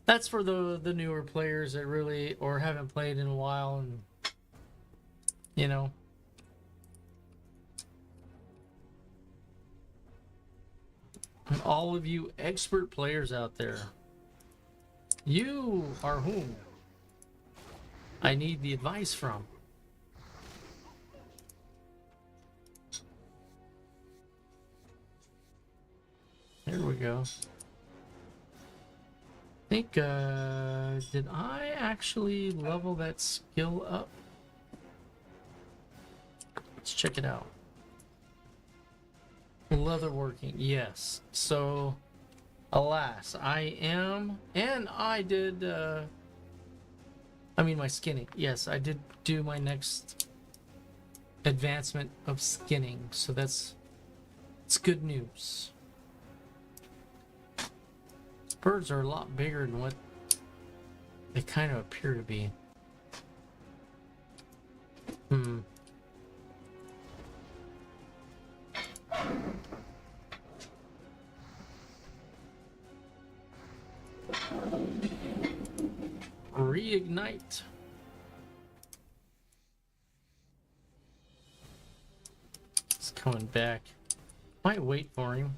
that's for the newer players that really, or haven't played in a while, and you know. And all of you expert players out there, you are whom I need the advice from. There we go. think, did I actually level that skill up? Let's check it out. Leatherworking, yes. So, alas, I am, and I did, I mean my skinning. Yes, I did do my next advancement of skinning, so it's good news. Birds are a lot bigger than what they kind of appear to be. Reignite. It's coming back. Might wait for him.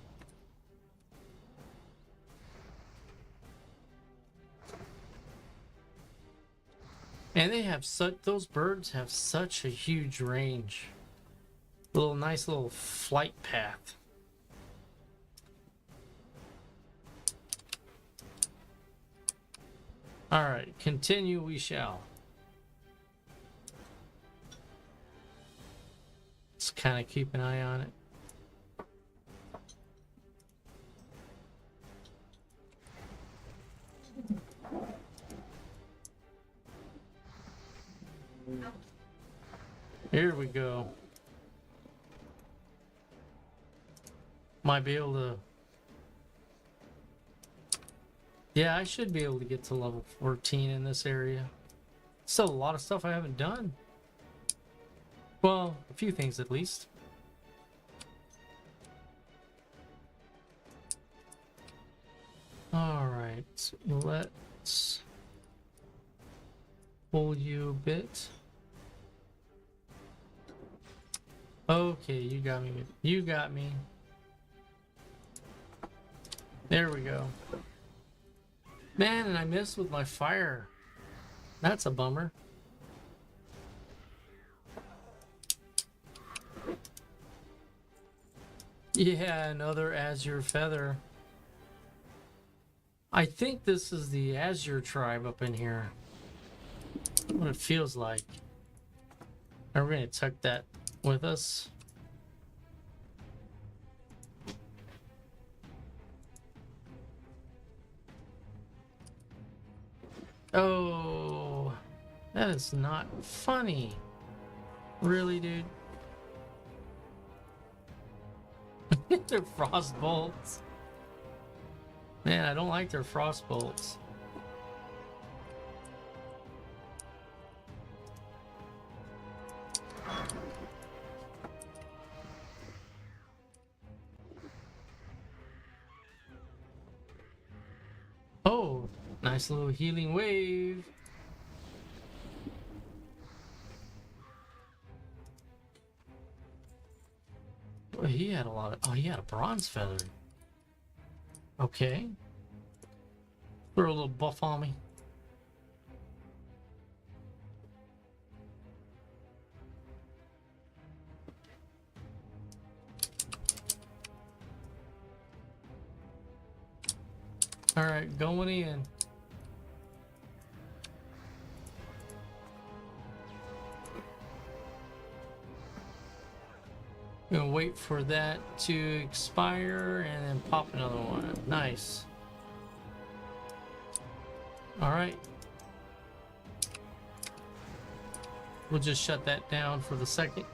And they have those birds have such a huge range. Nice little flight path. Alright, continue we shall. Let's kind of keep an eye on it. Here we go. Might be able to... Yeah, I should be able to get to level 14 in this area. Still a lot of stuff I haven't done. Well, a few things at least. Alright, let's pull you a bit. Okay, you got me. You got me. There we go. Man, and I missed with my fire. That's a bummer. Yeah, another azure feather. I think this is the azure tribe up in here. What it feels like. Are we gonna tuck that with us? Oh, that is not funny. Really, dude? They're frost bolts. Man, I don't like their frost bolts. Oh, nice little healing wave. Well, he had a lot of... Oh, he had a bronze feather. Okay. Throw a little buff on me. All right, going in. Gonna wait for that to expire and then pop another one. Nice. All right. We'll just shut that down for the second.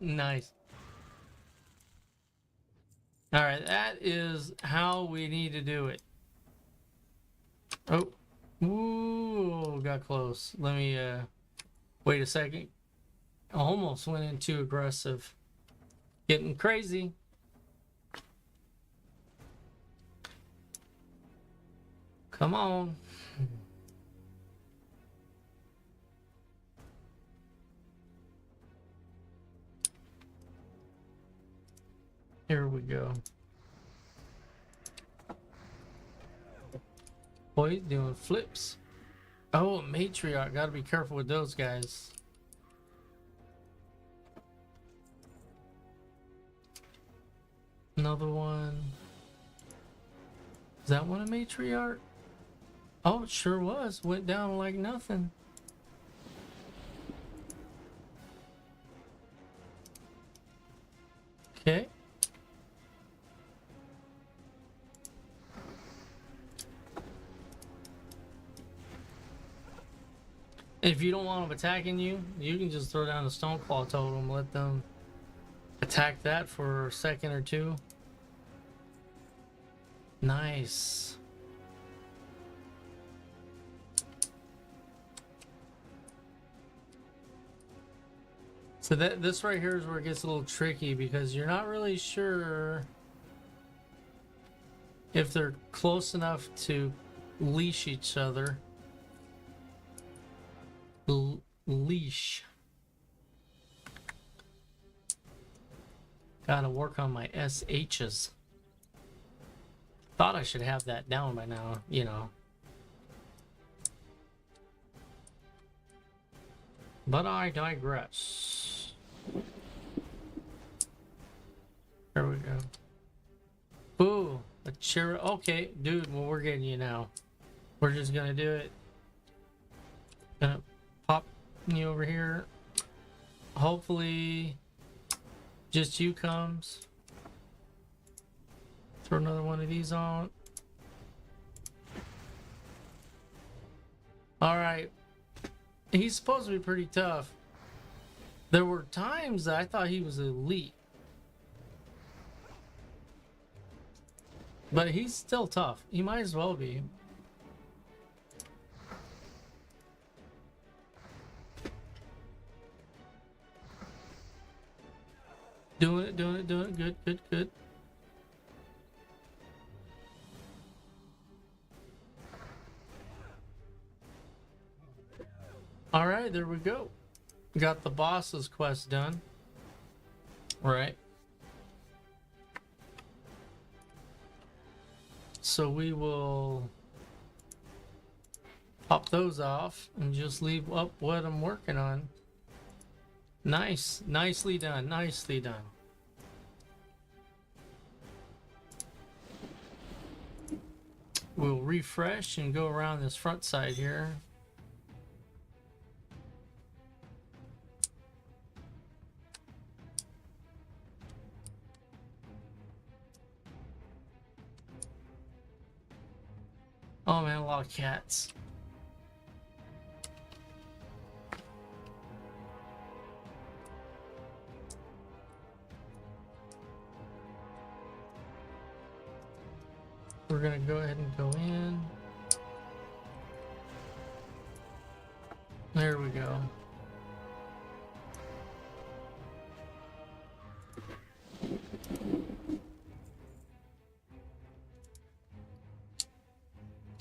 Nice. All right, that is how we need to do it. Oh, ooh, got close. Let me wait a second. Almost went in too aggressive. Getting crazy. Come on. Here we go. Boy, he's doing flips. Oh, matriarch. Gotta be careful with those guys. Another one. Is that one a matriarch? Oh, it sure was. Went down like nothing. Okay. If you don't want them attacking you, you can just throw down the Stoneclaw Totem, let them attack that for a second or two. Nice. So this right here is where it gets a little tricky because you're not really sure if they're close enough to leash each other. Leash. Gotta work on my SHs. Thought I should have that down by now, you know. But I digress. There we go. Ooh, a chair. Okay, dude, well, we're getting you now. We're just gonna do it. Gonna pop you over here. Hopefully, just you comes. Throw another one of these on. Alright. He's supposed to be pretty tough. There were times that I thought he was elite. But he's still tough. He might as well be. Doing it. Good. Alright, there we go. Got the boss's quest done. Right. So we will pop those off and just leave up what I'm working on. Nice. Nicely done. Nicely done. We'll refresh and go around this front side here. Oh man, a lot of cats. We're gonna go ahead and go in. There we go.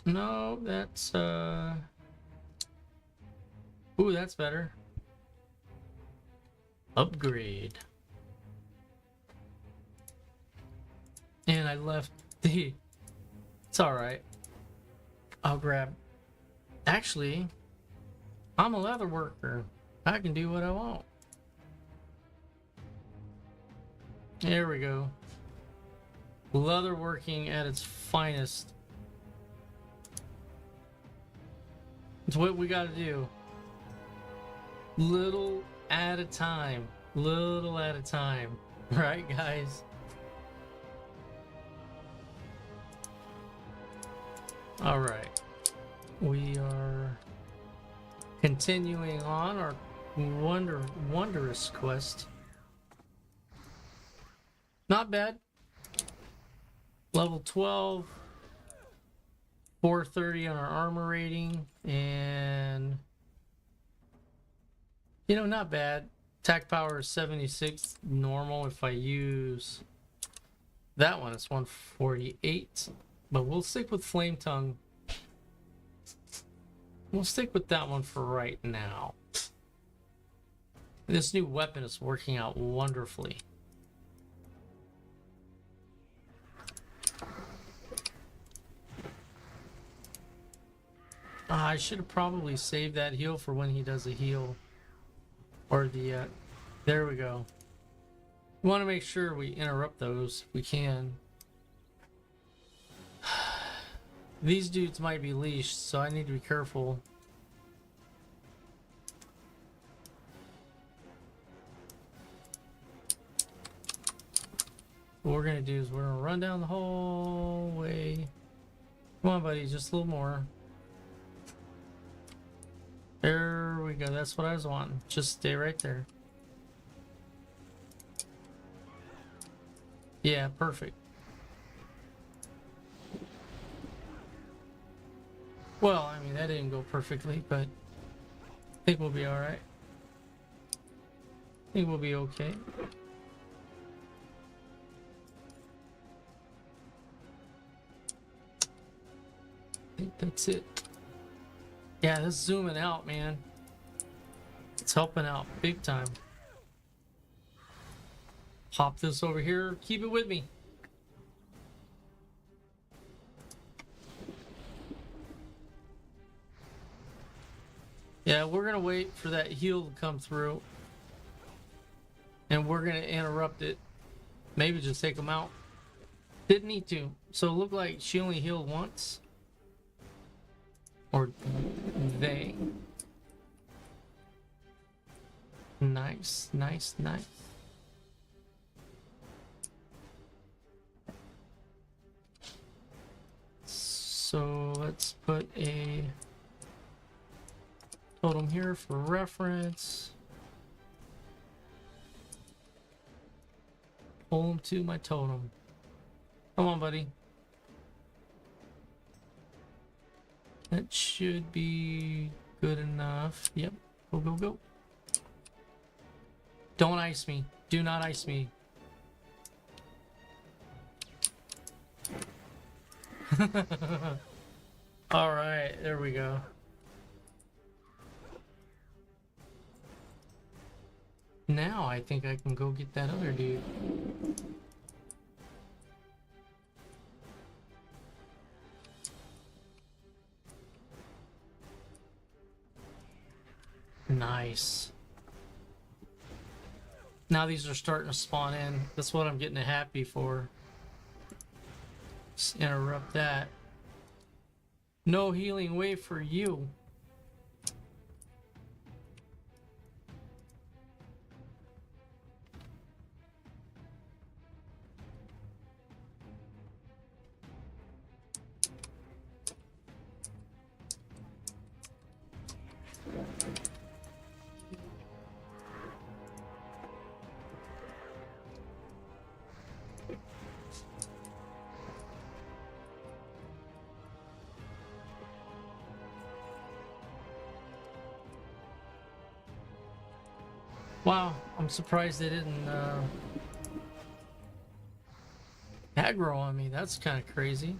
No, that's ooh, that's better. Upgrade. And I left the... It's alright. I'll grab... Actually, I'm a leather worker. I can do what I want. There we go. Leather working at its finest. It's what we gotta do. Little at a time. Little at a time. Right, guys? Alright. We are continuing on our wondrous quest. Not bad. Level 12. 430 on our armor rating, and you know, not bad. Attack power is 76 normal. If I use that one, it's 148, but we'll stick with Flame Tongue. We'll stick with that one for right now. This new weapon is working out wonderfully. I should have probably saved that heal for when he does a heal. Or the, there we go. We want to make sure we interrupt those if we can. These dudes might be leashed, so I need to be careful. What we're gonna do is we're gonna run down the whole way. Come on, buddy, just a little more. There we go. That's what I was wanting. Just stay right there. Yeah, perfect. Well, I mean, that didn't go perfectly, but I think we'll be all right. I think we'll be okay. I think that's it. Yeah, this zooming out, man. It's helping out big time. Pop this over here. Keep it with me. Yeah, we're gonna wait for that heal to come through. And we're gonna interrupt it. Maybe just take them out. Didn't need to. So it looked like she only healed once. Or they. Nice, nice, nice. So let's put a totem here for reference. Pull him to my totem. Come on, buddy. That should be good enough. Yep. Go, go, go. Don't ice me. Do not ice me. All right, there we go. Now I think I can go get that other dude. Nice. Now these are starting to spawn in. That's what I'm getting happy for. Just interrupt that. No healing wave for you. Wow, I'm surprised they didn't aggro on me. That's kind of crazy.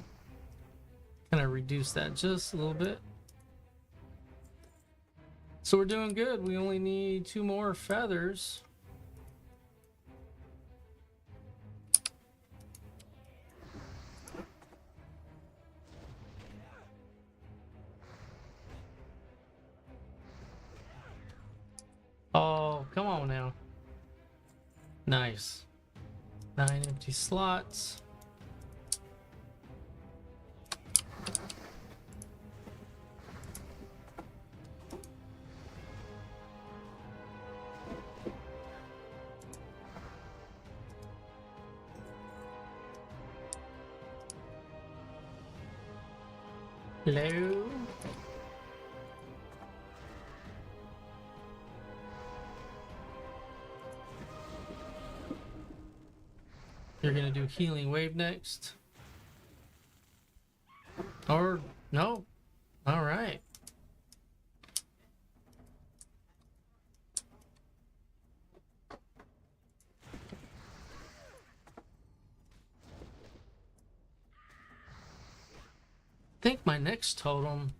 Kind of reduce that just a little bit. So we're doing good. We only need 2 more feathers. Oh, come on now. Nice. 9 empty slots. Hello. You're gonna do healing wave next. Or no. All right. I think my next totem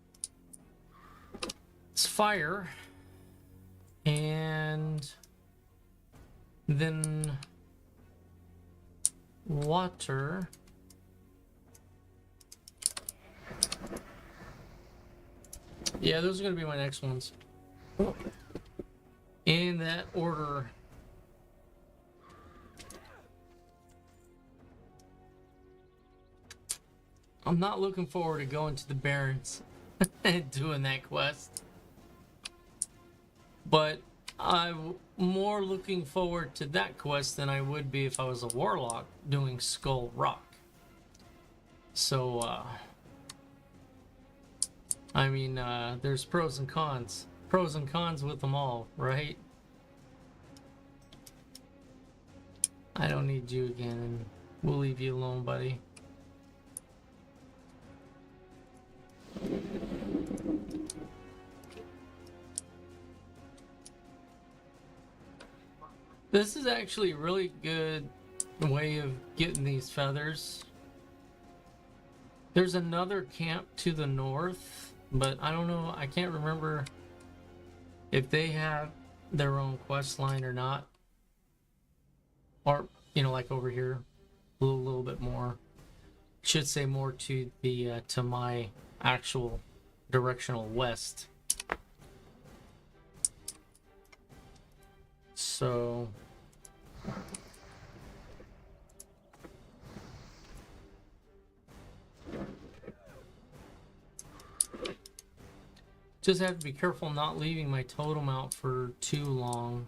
is fire, and then water. Yeah, those are going to be my next ones. In that order. I'm not looking forward to going to the Barrens and doing that quest. But I'm more looking forward to that quest than I would be if I was a warlock doing Skull Rock. So, I mean, there's pros and cons. Pros and cons with them all, right? I don't need you again, and we'll leave you alone, buddy. This is actually a really good way of getting these feathers. There's another camp to the north, but I don't know, I can't remember if they have their own quest line or not. Or, you know, like over here, a little bit more. Should say more to the to my actual directional west. So just have to be careful not leaving my totem out for too long.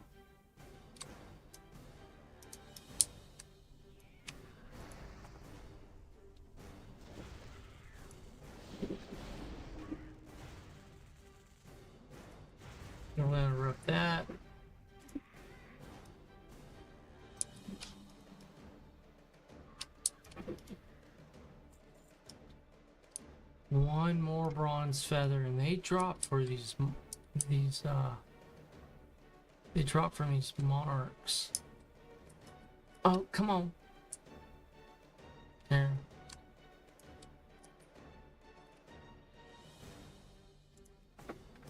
I'm gonna interrupt that. One more bronze feather, and they drop for these they drop from these monarchs. Oh, come on. There.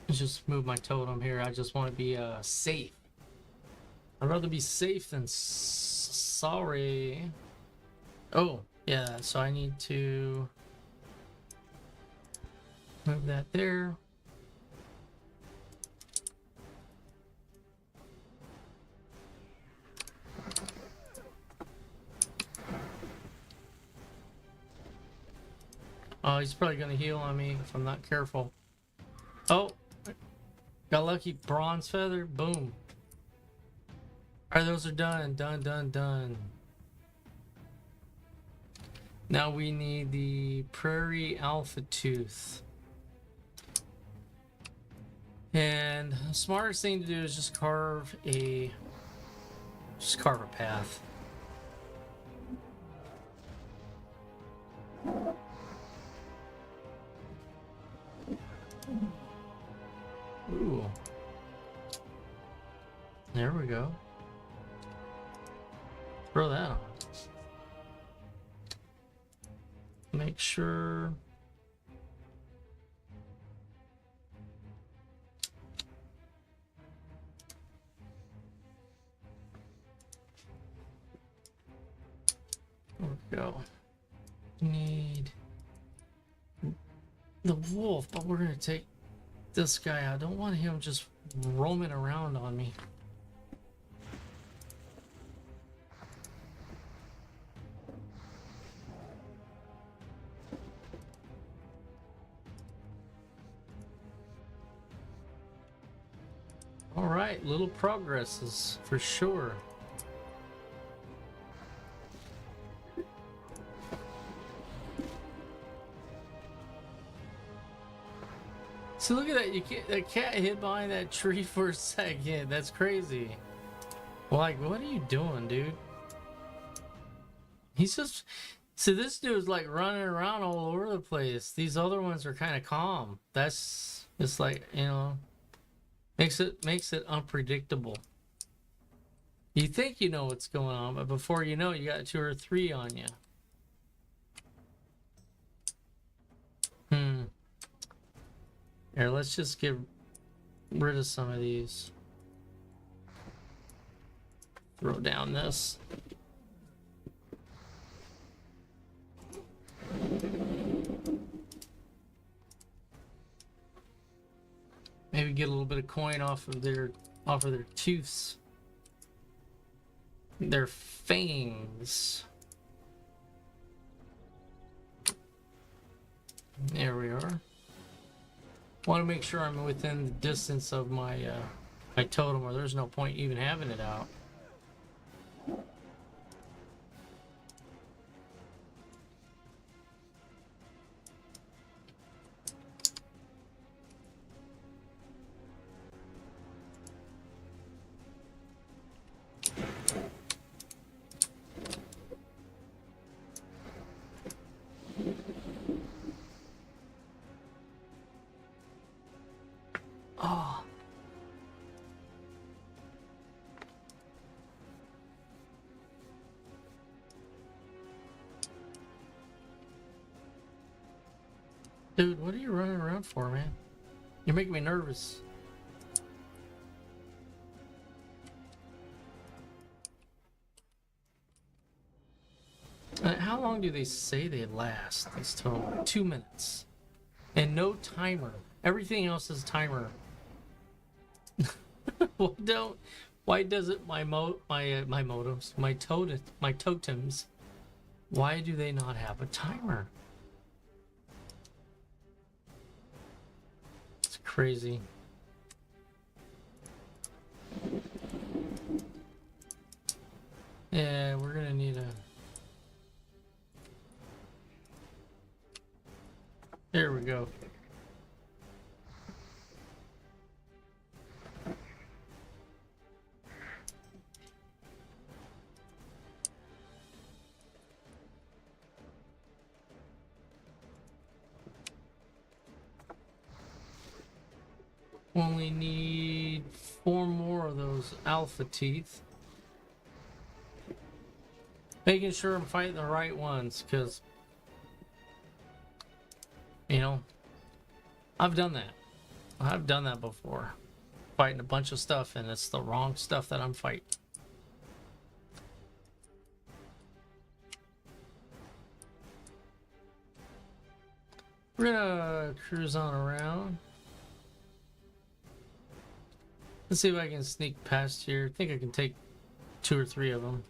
Let's just move my totem here. I just want to be safe. I'd rather be safe than sorry. Oh, yeah, so I need to move that there. Oh, he's probably going to heal on me if I'm not careful. Oh, got lucky. Bronze feather. Boom. Alright, those are done. Done. Now we need the Prairie Alpha Tooth. And the smartest thing to do is just carve a path. Ooh. There we go. Throw that on. Make sure. There we go. Need the wolf, but we're gonna take this guy out. I don't want him just roaming around on me. All right, little progresses for sure. So look at that, that cat hid behind that tree for a second. That's crazy. Like, what are you doing, dude? He's just... So this dude's like running around all over the place. These other ones are kind of calm. That's... It's like, you know... Makes it unpredictable. You think you know what's going on, but before you know, you got 2 or 3 on you. Here, let's just get rid of some of these. Throw down this. Maybe get a little bit of coin off of their tooths. Their fangs. Want to make sure I'm within the distance of my my totem, or there's no point even having it out. Oh. Dude, what are you running around for, man? You're making me nervous. How long do they say they last, this totem? 2 minutes. And no timer. Everything else is timer. Why doesn't my modems, my totems, why do they not have a timer? It's crazy. Yeah, we're gonna need a... There we go. Only need 4 more of those alpha teeth. Making sure I'm fighting the right ones, because, you know, I've done that. I've done that before. Fighting a bunch of stuff and it's the wrong stuff that I'm fighting. We're gonna cruise on around. Let's see if I can sneak past here. I think I can take 2 or 3 of them.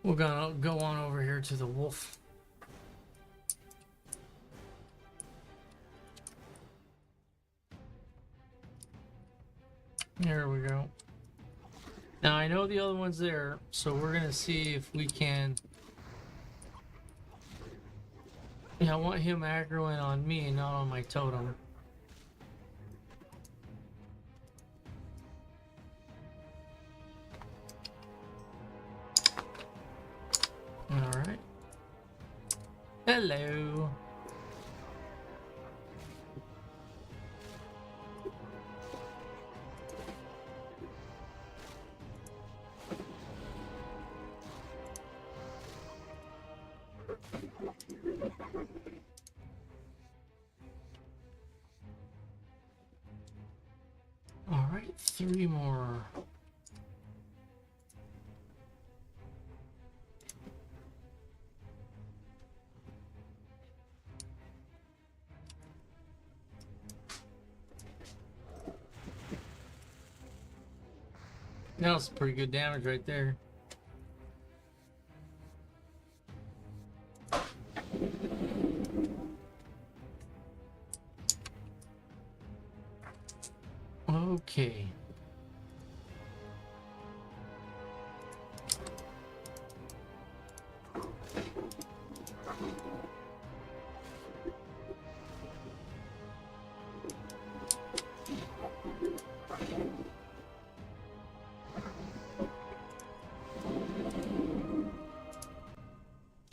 We're gonna go on over here to the wolf. There we go. Now I know the other one's there, so we're gonna see if we can... Yeah, I want him aggroing on me, not on my totem. Alright. Hello. Alright, 3 more. That was pretty good damage right there. Okay.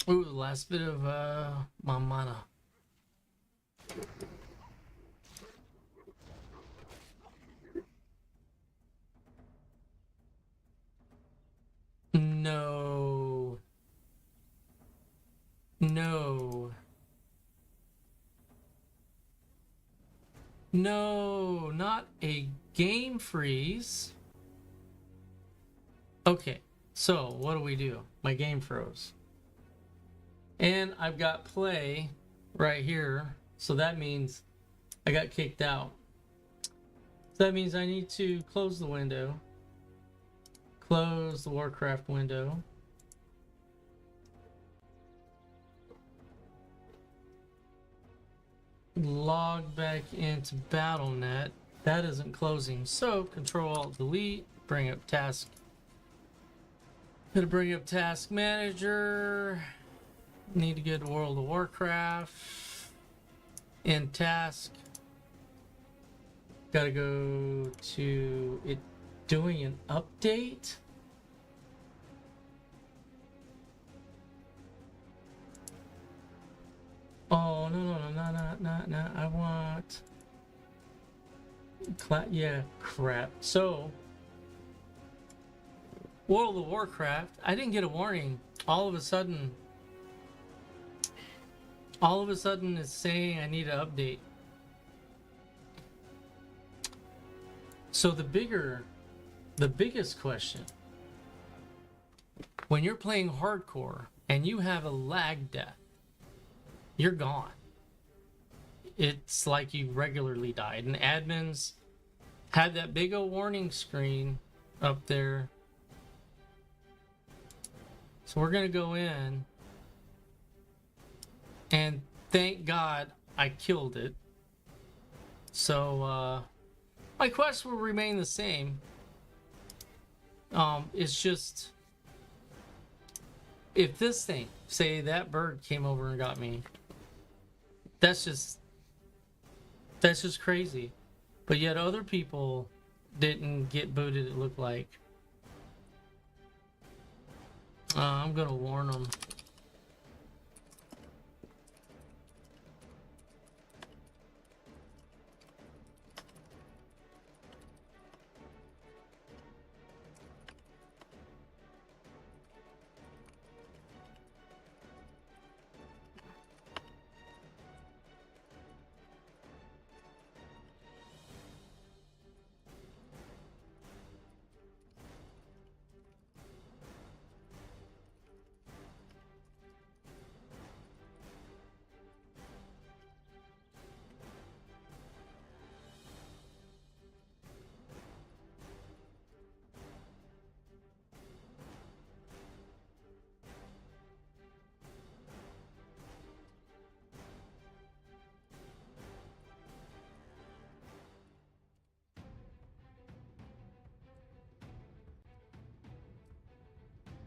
Ooh, the last bit of my mana. No. No. No, not a game freeze. Okay, so what do? My game froze. And I've got play right here, so that means I got kicked out. So that means I need to close the window. Close the Warcraft window. log back into BattleNet. That isn't closing, so Control-Alt-Delete, bring up task. Gonna bring up Task Manager. Need to get World of Warcraft. In task. Gotta go to it doing an update. Oh, no. I want. Yeah, crap. So, World of Warcraft, I didn't get a warning. All of a sudden it's saying I need an update. So the biggest question, when you're playing hardcore and you have a lag death, you're gone. It's like you regularly died. And admins had that big old warning screen up there. So we're going to go in. And thank God I killed it. So my quest will remain the same. It's just, if this thing, say that bird came over and got me, that's just crazy. But yet other people didn't get booted, it looked like. I'm gonna warn them.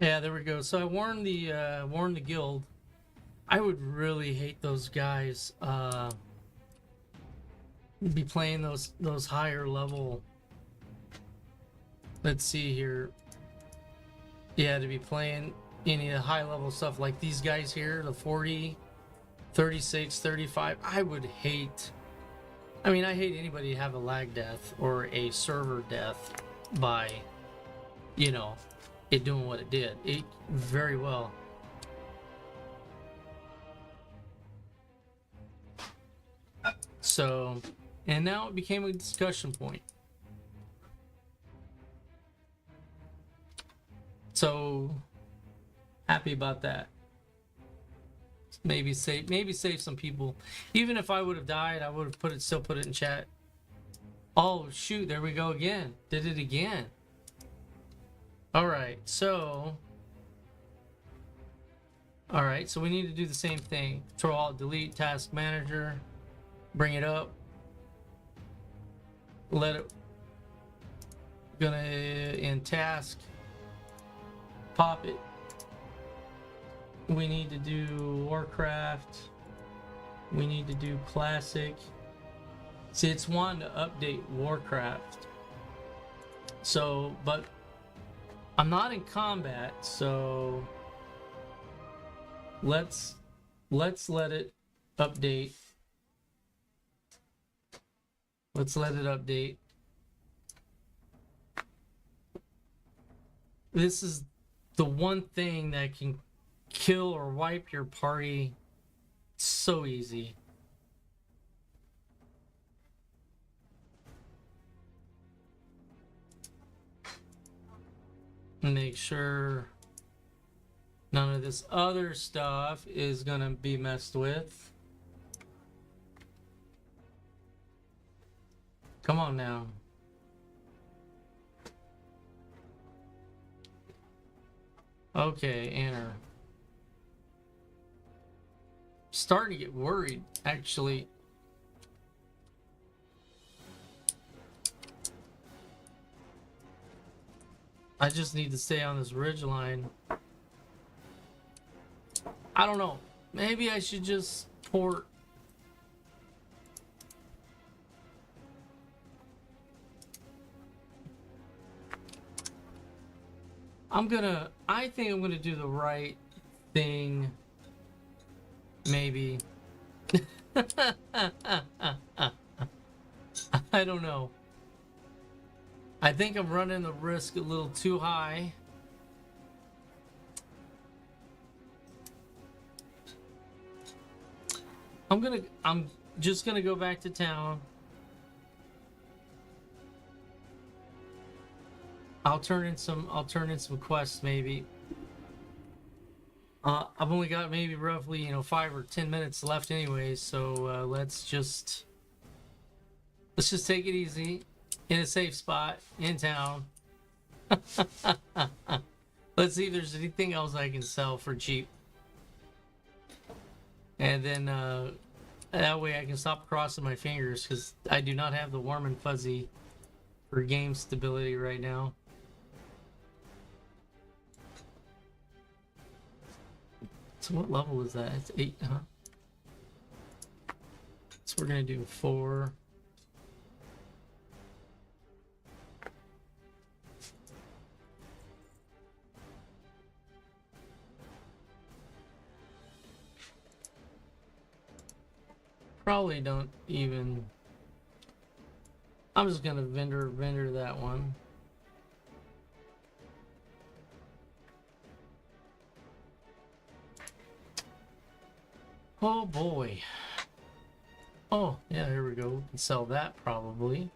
Yeah, there we go. So I warned the guild. I would really hate those guys be playing those higher level. Let's see here. Yeah, to be playing any of the high level stuff like these guys here, the 40, 36, 35. I would hate. I mean, I hate anybody to have a lag death or a server death by, it doing what it did. It very well. So, and now it became a discussion point. So, happy about that. Maybe save some people. Even if I would have died, I would have still put it in chat. Oh shoot, there we go again. Did it again. Alright, so we need to do the same thing. Control-Alt-Delete, Task Manager, bring it up, let it, gonna in task, pop it. We need to do Warcraft, we need to do Classic. See, it's wanting to update Warcraft. So, but I'm not in combat, so let's let it update. Let's let it update. This is the one thing that can kill or wipe your party so easy. Make sure none of this other stuff is gonna be messed with. Come on now. Okay, enter. Starting to get worried, actually. I just need to stay on this ridge line. I don't know. Maybe I should just port. I think I'm gonna do the right thing. Maybe. I don't know. I think I'm running the risk a little too high. I'm just gonna go back to town. I'll turn in some quests maybe. I've only got maybe roughly 5 or 10 minutes left anyways, so let's just take it easy in a safe spot in town. Let's see if there's anything else I can sell for cheap, and then that way I can stop crossing my fingers, because I do not have the warm and fuzzy for game stability right now. So what level is that? It's 8, huh? So we're gonna do 4. Probably don't even. I'm just gonna vendor that one. Oh boy. Oh, yeah, here we go. We can sell that probably.